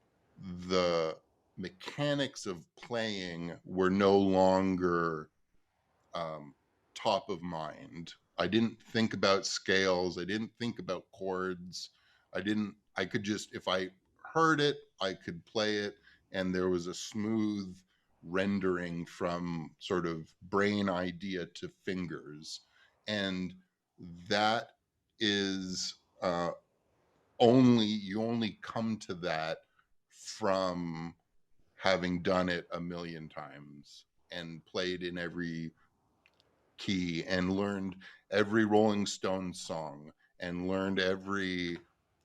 the mechanics of playing were no longer um, top of mind. I didn't think about scales. I didn't think about chords. I could just, if I heard it, I could play it. And there was a smooth rendering from sort of brain idea to fingers. And that is you only come to that from having done it a million times and played in every key and learned every Rolling Stones song and learned every,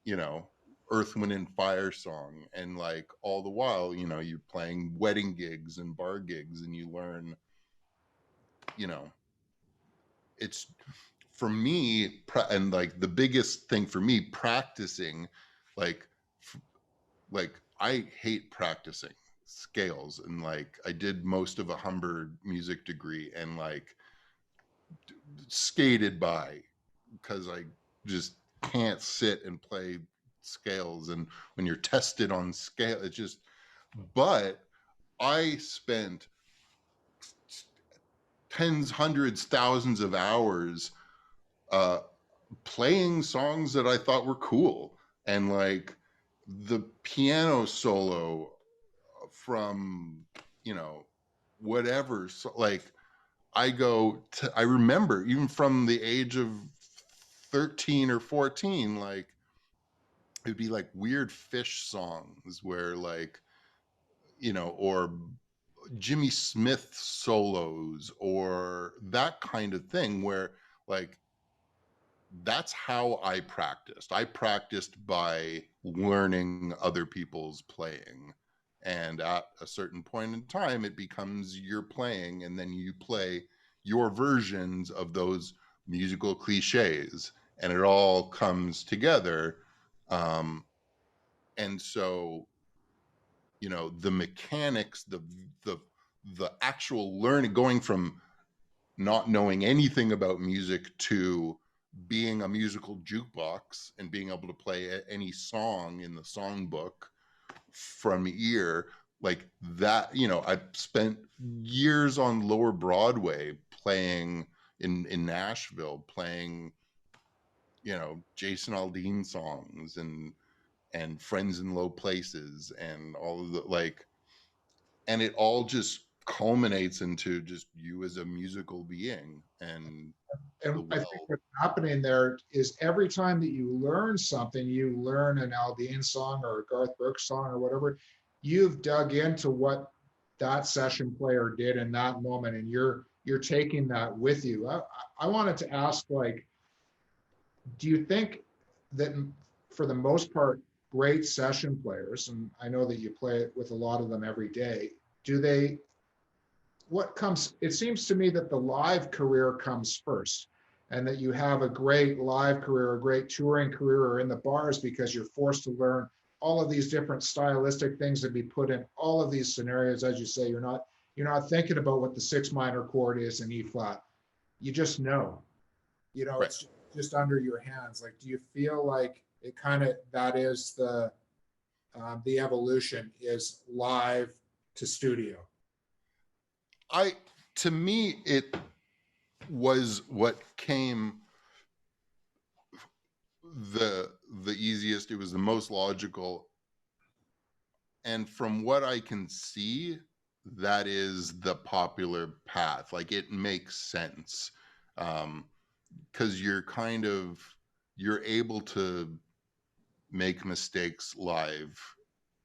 you know, Earth, Wind, and Fire song. And like all the while, you know, you're playing wedding gigs and bar gigs and you learn, you know, it's for me, and like the biggest thing for me, practicing, like, like I hate practicing scales. And like I did most of a Humber music degree and like skated by because I just can't sit and play scales. And when you're tested on scale, it's just, but I spent tens, hundreds, thousands of hours uh, playing songs that I thought were cool. And like the piano solo from, you know, whatever, so like I remember even from the age of 13 or 14, like it'd be like weird Fish songs where like, you know, or Jimmy Smith solos or that kind of thing where like that's how I practiced. I practiced by learning other people's playing. And at a certain point in time, it becomes your playing, and then you play your versions of those musical cliches, and it all comes together. Um, and so, you know, the mechanics, the the actual learning, going from not knowing anything about music to being a musical jukebox and being able to play any song in the songbook from ear, like that. You know, I spent years on Lower Broadway playing in Nashville, playing, you know, Jason Aldean songs and Friends in Low Places and all of the like, and it all just culminates into just you as a musical being and the And I think well. what's happening there is every time that you learn something, you learn an Aldean song or a Garth Brooks song or whatever, you've dug into what that session player did in that moment, and you're taking that with you. I wanted to ask, like, do you think that for the most part, great session players, and I know that you play with a lot of them every day, do they, what comes, it seems to me that the live career comes first, and that you have a great live career, a great touring career, or in the bars, because you're forced to learn all of these different stylistic things that be put in all of these scenarios. As you say, you're not thinking about what the six minor chord is in E flat. You just know, Right. it's just under your hands. Like, do you feel like it kind of, that is the evolution, is live to studio? I To me it was what came the easiest. It was the most logical. And from what I can see, that is the popular path. Like it makes sense. Because you're able to make mistakes live,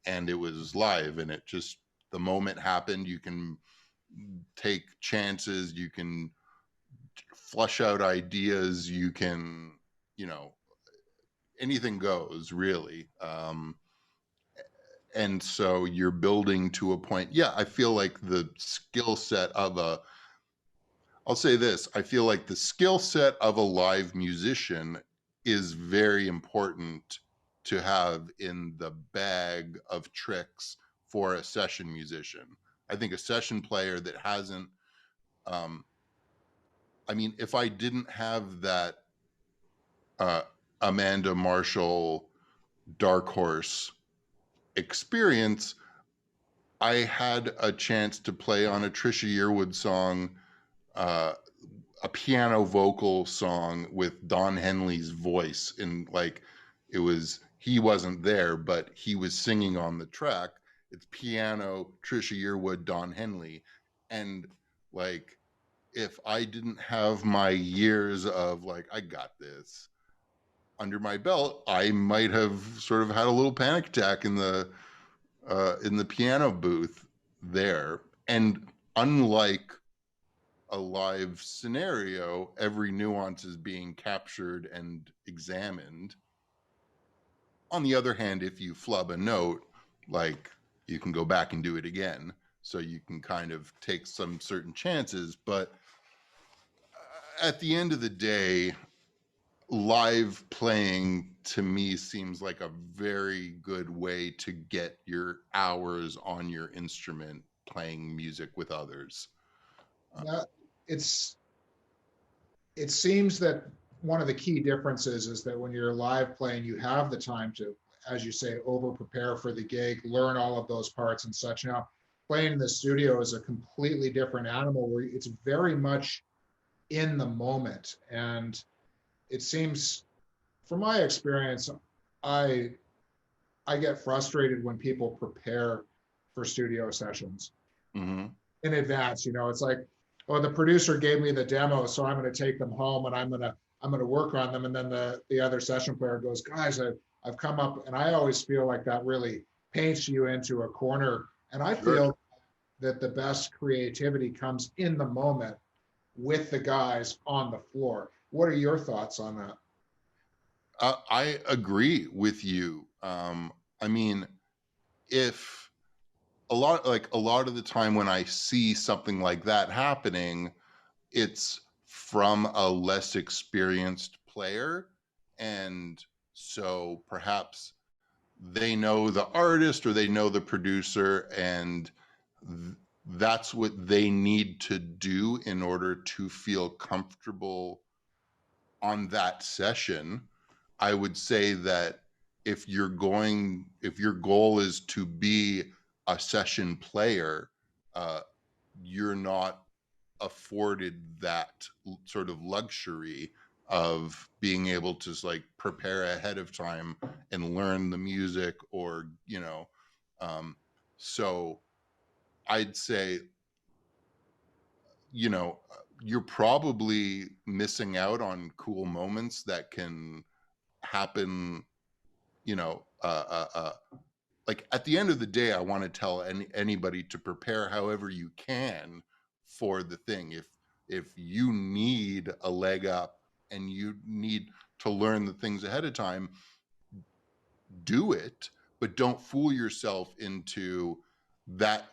and it was live, and it just, the moment happened, you can take chances, you can flush out ideas, you can, you know, anything goes really. And so you're building to a point. Yeah, I feel like the skill set of a, I'll say this, I feel like the skill set of a live musician is very important to have in the bag of tricks for a session musician. I think a session player that hasn't, um, I mean, if I didn't have that uh, Amanda Marshall Dark Horse experience, I had a chance to play on a Trisha Yearwood song, uh, a piano vocal song with Don Henley's voice. And like, it was, he wasn't there, but he was singing on the track. It's piano, Trisha Yearwood, Don Henley. And like, if I didn't have my years of like, I got this under my belt, I might have sort of had a little panic attack in the piano booth there. And unlike a live scenario, every nuance is being captured and examined. On the other hand, if you flub a note, like, you can go back and do it again. So you can kind of take some certain chances. But at the end of the day, live playing to me seems like a very good way to get your hours on your instrument playing music with others. Now, it's it seems that one of the key differences is that when you're live playing, you have the time to, as you say, over prepare for the gig, learn all of those parts and such. Now, playing in the studio is a completely different animal where it's very much in the moment. And it seems, from my experience, I I get frustrated when people prepare for studio sessions Mm-hmm. in advance. You know, it's like, oh, the producer gave me the demo, so I'm going to take them home and I'm going to work on them. And then the other session player goes, guys, I've come up, and I always feel like that really paints you into a corner. And I Sure. feel that the best creativity comes in the moment with the guys on the floor. What are your thoughts on that? I agree with you. I mean, if a lot of the time when I see something like that happening, it's from a less experienced player. And so perhaps they know the artist or they know the producer, and th- that's what they need to do in order to feel comfortable on that session. I would say that if your goal is to be a session player, uh, you're not afforded that sort of luxury of being able to like prepare ahead of time and learn the music, or um, so I'd say, you know, you're probably missing out on cool moments that can happen, you know, like at the end of the day, I want to tell anybody to prepare however you can for the thing. If you need a leg up and you need to learn the things ahead of time, do it, but don't fool yourself into that.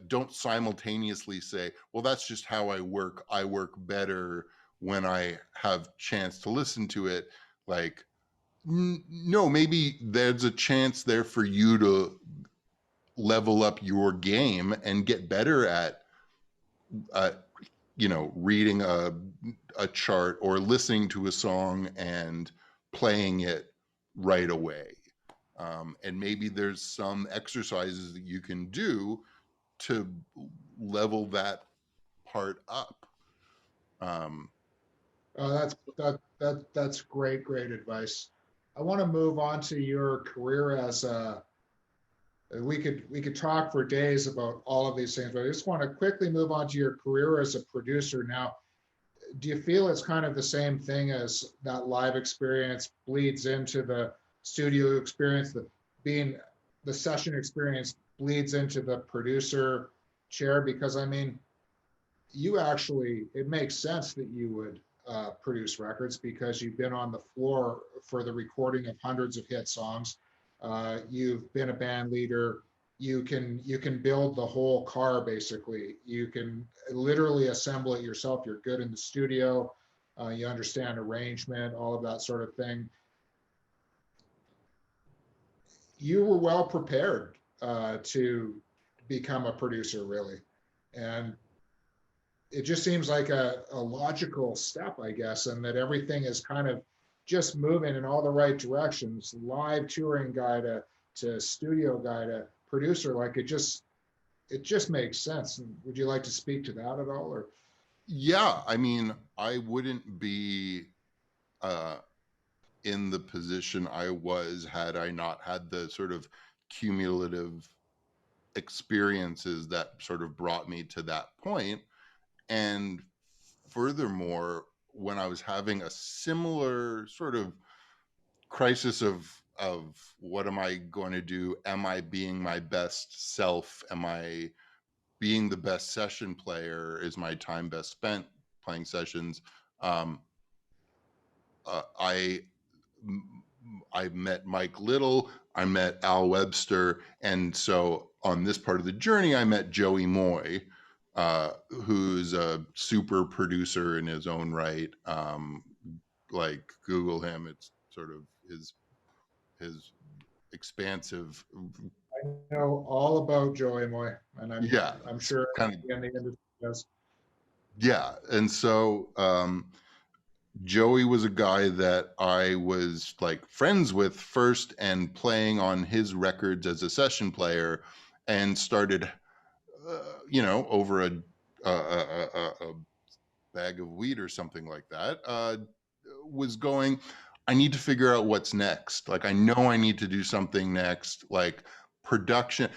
Don't simultaneously say, well, that's just how I work. I work better when I have chance to listen to it. Like, no, maybe there's a chance there for you to level up your game and get better at, uh, reading a chart or listening to a song and playing it right away. And maybe there's some exercises that you can do to level that part up. Um, Oh, that's great advice. I want to move on to your career as a We could talk for days about all of these things, but I just want to quickly move on to your career as a producer now. Do you feel it's kind of the same thing as that live experience bleeds into the studio experience, the being the session experience bleeds into the producer chair? Because I mean, you actually, it makes sense that you would produce records because you've been on the floor for the recording of hundreds of hit songs. You've been a band leader. You can build the whole car basically. You can literally assemble it yourself. You're good in the studio. You understand arrangement, all of that sort of thing. You were well prepared to become a producer, really, and it just seems like a logical step, I guess, and that everything is kind of just moving in all the right directions. Live touring guy to studio guy to producer, like it just makes sense. And would you like to speak to that at all? Or Yeah, I mean, I wouldn't be uh, in the position I was had I not had the sort of cumulative experiences that sort of brought me to that point. And furthermore, when I was having a similar sort of crisis of what am I going to do? Am I being my best self? Am I being the best session player? Is my time best spent playing sessions? Um, uh, I I met Mike Little, I met Al Webster, and so on this part of the journey, I met Joey Moy, who's a super producer in his own right. Like Google him; it's sort of his expansive, I know all about Joey Moy, and I'm yeah, I'm sure kind of, in the industry does. yeah. And so Joey was a guy that I was like friends with first and playing on his records as a session player, and started, over a bag of weed or something like that, was going, I need to figure out what's next. Like, I know I need to do something next, like production.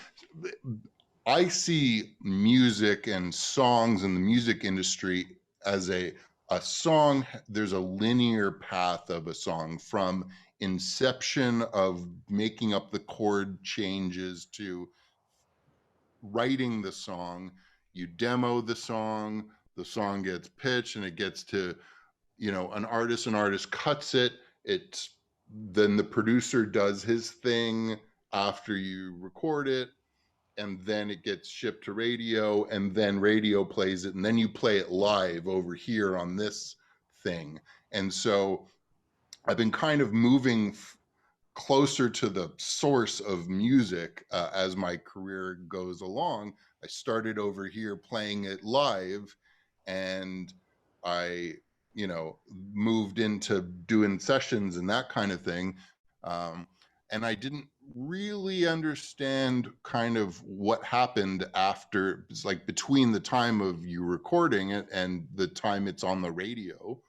I see music and songs in the music industry as a song. There's a linear path of a song from inception of making up the chord changes to writing the song. You demo the song gets pitched and it gets to, an artist cuts it. It's Then the producer does his thing after you record it, and then it gets shipped to radio, and then radio plays it, and then you play it live over here on this thing. And so I've been kind of moving closer to the source of music as my career goes along. I started over here playing it live, and I, moved into doing sessions and that kind of thing. Um, and I didn't really understand kind of what happened after. It's like between the time of you recording it and the time it's on the radio.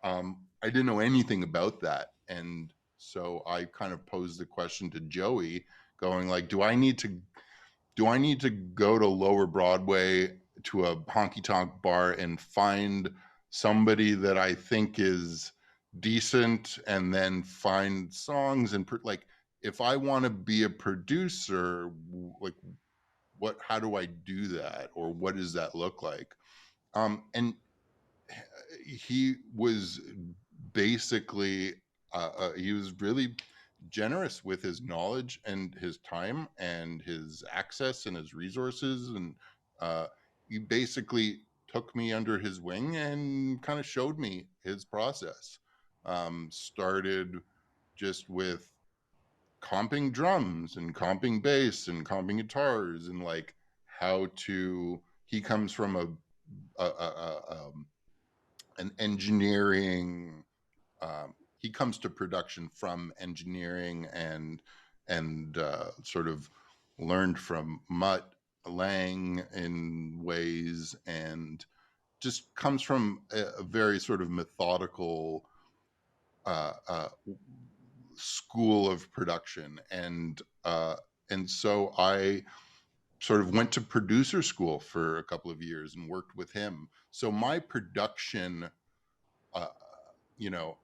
I didn't know anything about that. And so I kind of posed the question to Joey, going like, do I need to go to Lower Broadway to a honky tonk bar and find somebody that I think is decent, and then find songs and like, if I want to be a producer, like, how do I do that, or what does that look like? And he was basically, he was really generous with his knowledge and his time and his access and his resources, and uh, he basically took me under his wing and kind of showed me his process. Started just with comping drums and comping bass and comping guitars, and like how to he comes from an engineering, he comes to production from engineering, and sort of learned from Mutt Lang in ways, and just comes from a very sort of methodical uh, uh, school of production. And And so I sort of went to producer school for a couple of years and worked with him. So my production, uh, you know,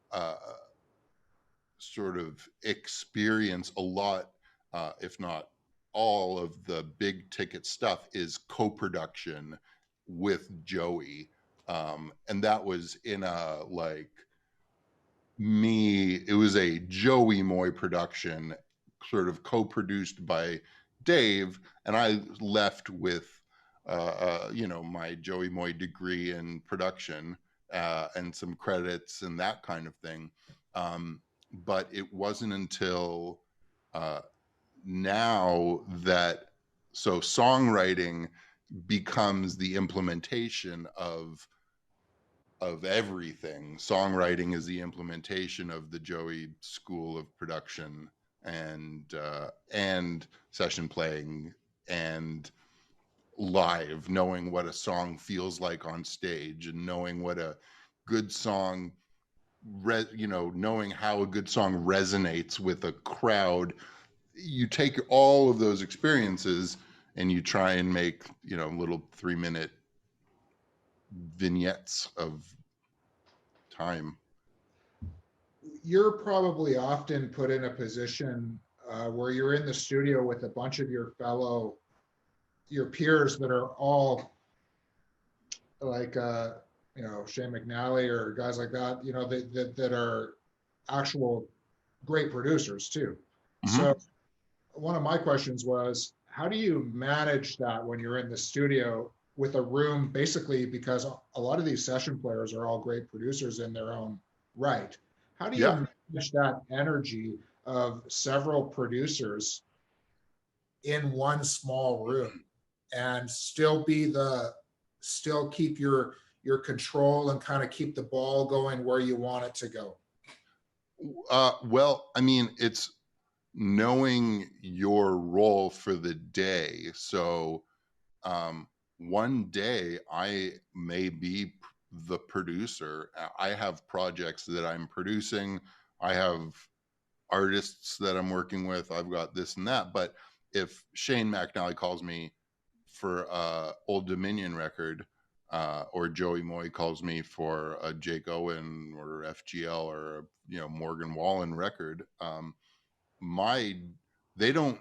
sort of experience a lot, if not all of the big ticket stuff is co-production with Joey. And that was in a like it was a Joey Moy production, sort of co-produced by Dave, and I left with my Joey Moy degree in production, and some credits and that kind of thing. But it wasn't until uh, now that songwriting becomes the implementation of everything. Songwriting is the implementation of the Joey school of production, and session playing and live, knowing what a song feels like on stage and knowing what a good song knowing how a good song resonates with a crowd. You take all of those experiences and you try and make little 3-minute vignettes of time. You're probably often put in a position where you're in the studio with a bunch of your peers that are all like, Shane McNally or guys like that, that are actual great producers too. Mm-hmm. So one of my questions was, how do you manage that when you're in the studio with a room, basically, because a lot of these session players are all great producers in their own right. How do you manage that energy of several producers in one small room and still keep your control and kind of keep the ball going where you want it to go? Well, I mean, it's knowing your role for the day. So one day I may be the producer. I have projects that I'm producing. I have artists that I'm working with. I've got this and that. But if Shane McNally calls me for a Old Dominion record, or Joey Moy calls me for a Jake Owen or FGL or Morgan Wallen record, they don't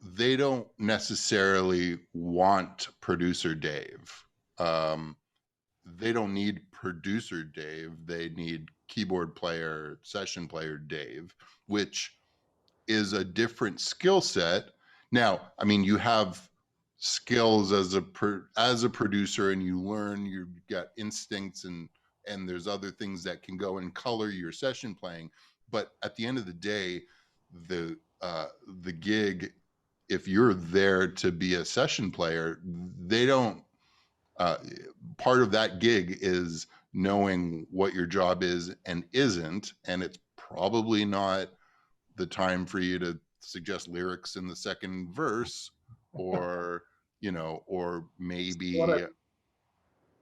they don't necessarily want producer Dave. They don't need producer Dave. They need keyboard player, session player Dave, which is a different skill set. Now, I mean, you have skills as a producer, and you learn. You've got instincts, and there's other things that can go and color your session playing. But at the end of the day, the gig, if you're there to be a session player, they don't. Part of that gig is knowing what your job is and isn't, and it's probably not the time for you to suggest lyrics in the second verse, or or maybe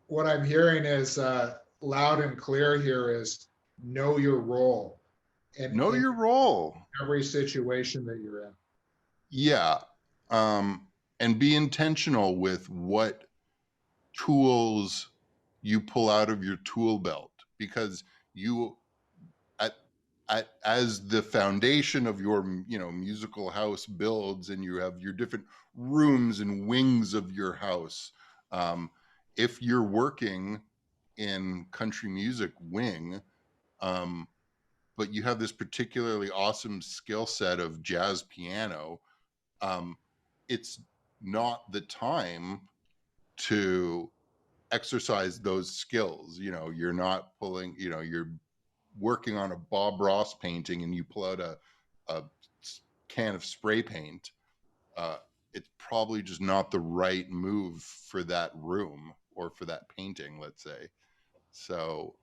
what I'm hearing is loud and clear here is know your role and know your role, every situation that you're in. Yeah. And be intentional with what tools you pull out of your tool belt, because you as the foundation of your musical house builds, and you have your different rooms and wings of your house, if you're working in country music wing, but you have this particularly awesome skill set of jazz piano, it's not the time to exercise those skills. You're not pulling, you're working on a Bob Ross painting and you pull out a can of spray paint. It's probably just not the right move for that room or for that painting, let's say. So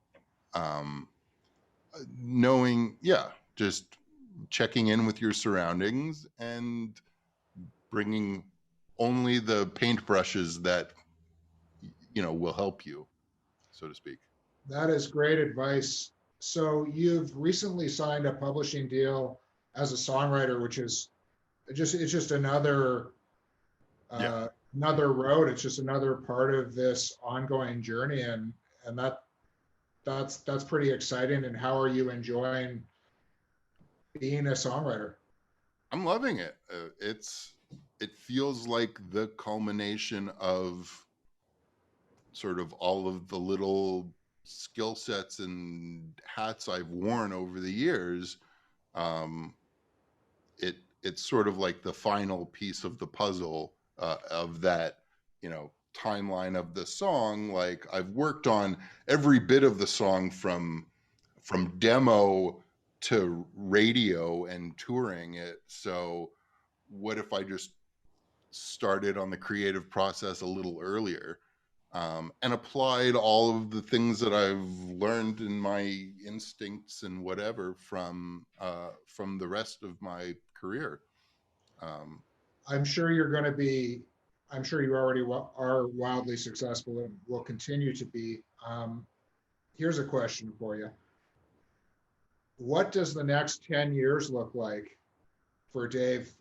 knowing, just checking in with your surroundings and bringing only the paintbrushes that will help you, so to speak. That is great advice. So you've recently signed a publishing deal as a songwriter, which is it's just another Yeah. uh, another road. It's just another part of this ongoing journey, and that's pretty exciting. And how are you enjoying being a songwriter? I'm loving it. It feels like the culmination of sort of all of the little skill sets and hats I've worn over the years. Um, it's sort of like the final piece of the puzzle of that, timeline of the song. Like I've worked on every bit of the song from demo to radio and touring it. So what if I just started on the creative process a little earlier, and applied all of the things that I've learned in my instincts and whatever from the rest of my career. Um, I'm sure you're going to be. I'm sure you already are wildly successful and will continue to be. Here's a question for you: what does the next 10 years look like for Dave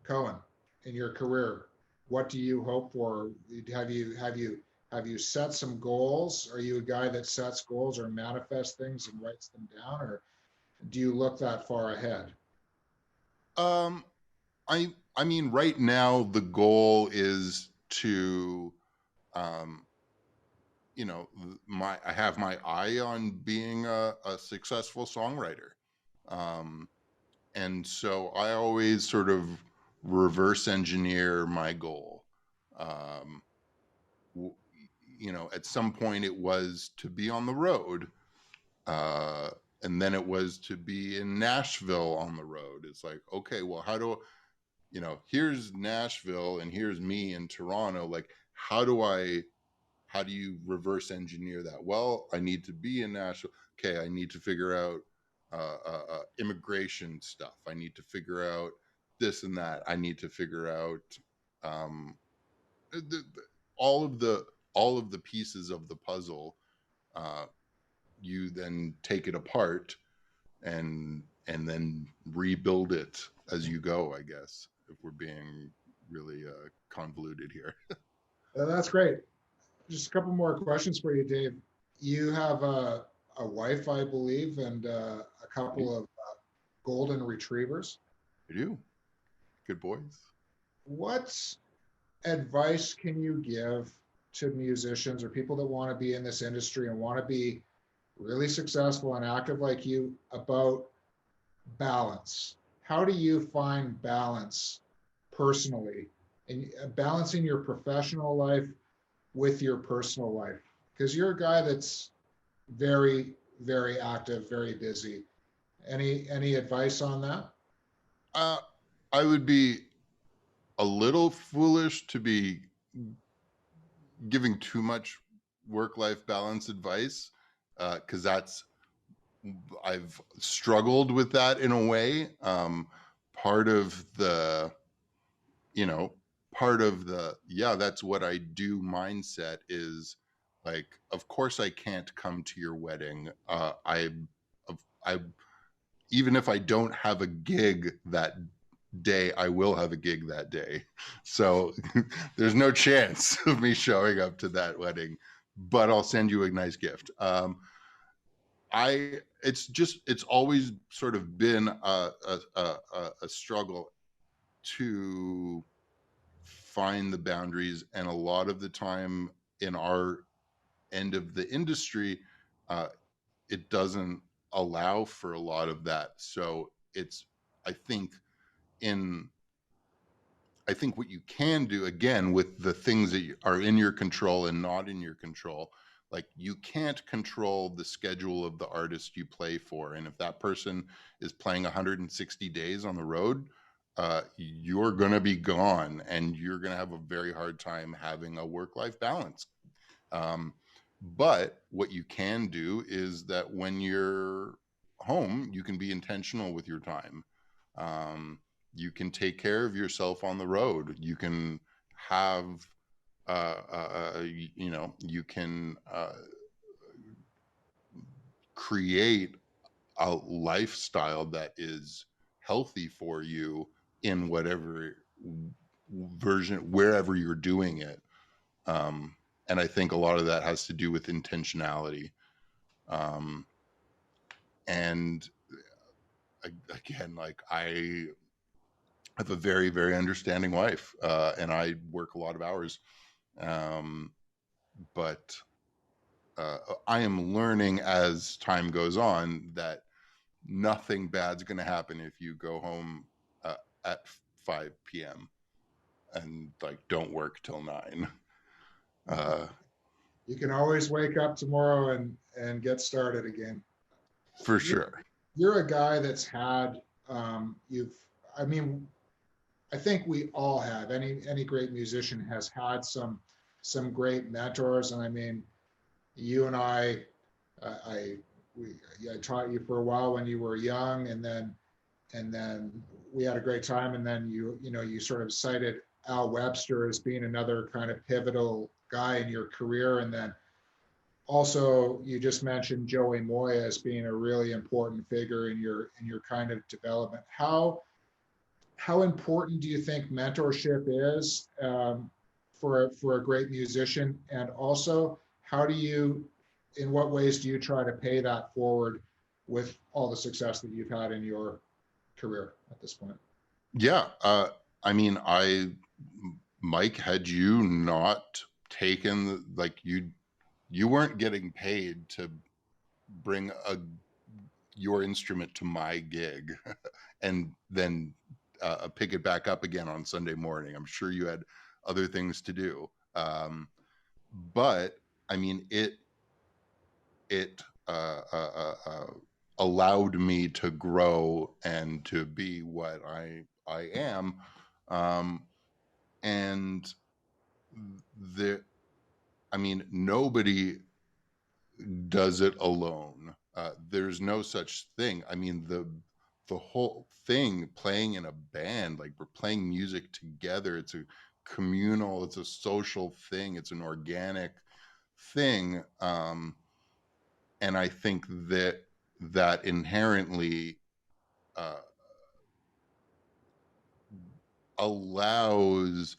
Cohen in your career? What do you hope for? Have you set some goals? Are you a guy that sets goals or manifests things and writes them down, or do you look that far ahead? um, I mean, right now the goal is to, um, my I have my eye on being a successful songwriter. Um, and so I always sort of reverse engineer my goal. Um, at some point it was to be on the road, uh, and then it was to be in Nashville on the road. It's like, okay, well, here's Nashville and here's me in Toronto. Like, how do you reverse engineer that? Well, I need to be in Nashville. Okay, I need to figure out immigration stuff. I need to figure out this and that. I need to figure out um, all of the pieces of the puzzle. Uh, you then take it apart and then rebuild it as you go. I guess if we're being really convoluted here. That's great. Just a couple more questions for you, Dave. You have a wife, I believe, and a I do. couple of golden retrievers. I do. Good boys. What advice can you give to musicians or people that want to be in this industry and want to be really successful and active like you about balance? How do you find balance personally and balancing your professional life with your personal life? Because you're a guy that's very, very active, very busy. Any advice on that? Uh, I would be a little foolish to be giving too much work-life balance advice, because I've struggled with that in a way. Part of the, you know, part of the, yeah, that's what I do mindset is like, of course I can't come to your wedding. I even if I don't have a gig that day, I will have a gig that day. So there's no chance of me showing up to that wedding, but I'll send you a nice gift. It's always sort of been a struggle to find the boundaries, and a lot of the time in our end of the industry, uh, it doesn't allow for a lot of that. So it's, I think, in I think what you can do, again, with the things that are in your control and not in your control, like you can't control the schedule of the artist you play for. And if that person is playing 160 days on the road, you're going to be gone and you're going to have a very hard time having a work-life balance. Um, but what you can do is that when you're home, you can be intentional with your time. Um, you can take care of yourself on the road. You can have, you can create a lifestyle that is healthy for you in whatever version, wherever you're doing it. And I think a lot of that has to do with intentionality. Um, and again, like I have a very, very understanding wife, and I work a lot of hours. Um, but I am learning as time goes on that nothing bad's going to happen if you go home at 5 p.m. and like don't work till 9. Uh, You can always wake up tomorrow and get started again. for You're, sure. you're a guy that's had you've I mean I think we all have. Any great musician has had some great mentors, and I mean, you and I I taught you for a while when you were young, and then we had a great time, and then you sort of cited Al Webster as being another kind of pivotal guy in your career, and then also you just mentioned Joey Moya as being a really important figure in your kind of development. How important do you think mentorship is for a great musician? And also, in what ways do you try to pay that forward with all the success that you've had in your career at this point? Yeah. I mean, Mike, had you not taken, like, you weren't getting paid to bring your instrument to my gig and then pick it back up again on Sunday morning. I'm sure you had other things to do. But I mean, it allowed me to grow and to be what I am. Um, and the, I mean, nobody does it alone. There's no such thing. I mean, the whole thing, playing in a band, like we're playing music together. It's a communal, it's a social thing. It's an organic thing. And I think that inherently uh, allows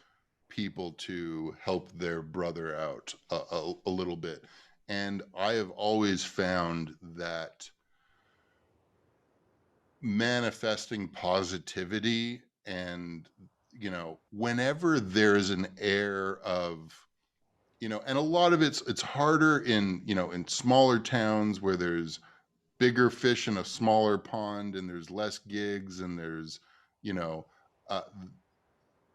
people to help their brother out a little bit. And I have always found that manifesting positivity and, whenever there's an air of, and a lot of it's harder in smaller towns where there's bigger fish in a smaller pond and there's less gigs and there's, you know, uh,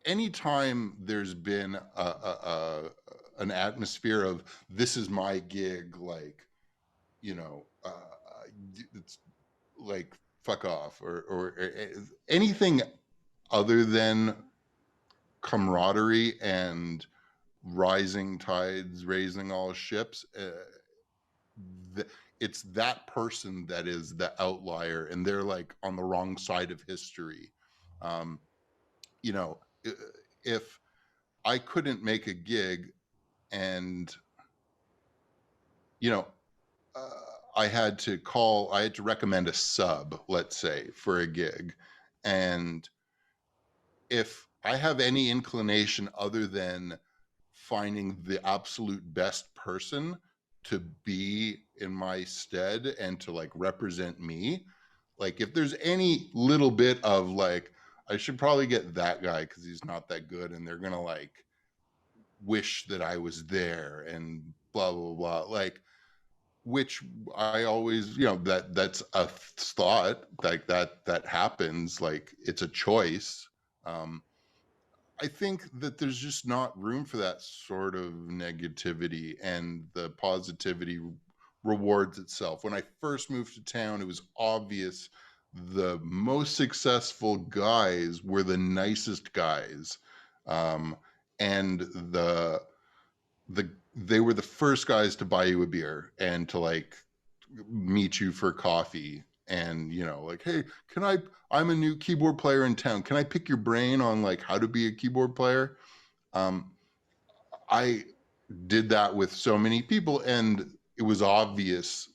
anytime there's been an atmosphere of this is my gig, like, you know, it's like fuck off or anything other than camaraderie and rising tides raising all ships, it's that person that is the outlier and they're like on the wrong side of history. um you know if I couldn't make a gig and you know uh, I had to recommend a sub, let's say, for a gig, and if I have any inclination other than finding the absolute best person to be in my stead and to like represent me, like if there's any little bit of like I should probably get that guy because he's not that good and they're gonna like wish that I was there and blah blah blah, like, which I always, that's a thought, like that happens, like it's a choice. um I think that there's just not room for that sort of negativity, and the positivity rewards itself. When I first moved to town, it was obvious the most successful guys were the nicest guys. Um, and they were the first guys to buy you a beer and to like meet you for coffee and like, hey, I'm a new keyboard player in town, can I pick your brain on like how to be a keyboard player? um I did that with so many people, and it was obvious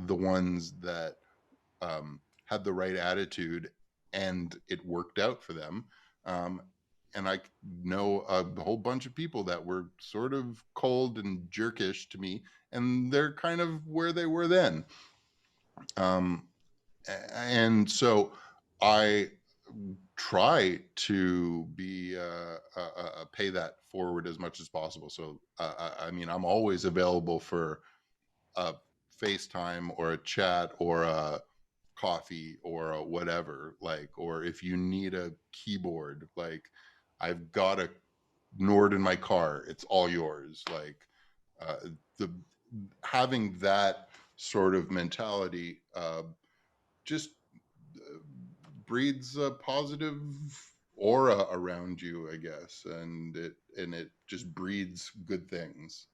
the ones that had the right attitude and it worked out for them. And I know a whole bunch of people that were sort of cold and jerkish to me, and they're kind of where they were then. Um, and so I try to be pay that forward as much as possible. So I mean, I'm always available for a FaceTime or a chat or a coffee or a whatever, like, or if you need a keyboard, like I've got a Nord in my car, it's all yours. Like the having that sort of mentality just breeds a positive aura around you, I guess, and it just breeds good things.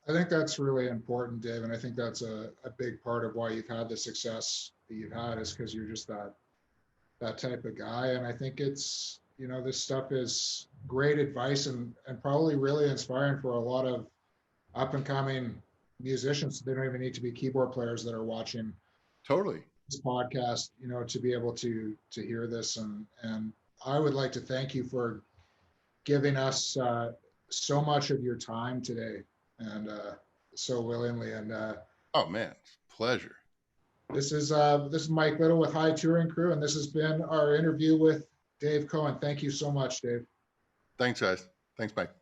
I think that's really important, Dave. And I think that's a big part of why you've had the success that you've had is because you're just that type of guy. And I think it's, you know, this stuff is great advice and probably really inspiring for a lot of up and coming musicians. They don't even need to be keyboard players that are watching Totally. this podcast, you know, to be able to hear this. And I would like to thank you for giving us so much of your time today and so willingly. And Oh man, pleasure. this is Mike Little with High Touring Crew, and this has been our interview with Dave Cohen. Thank you so much, Dave. Thanks, guys. Thanks, Mike.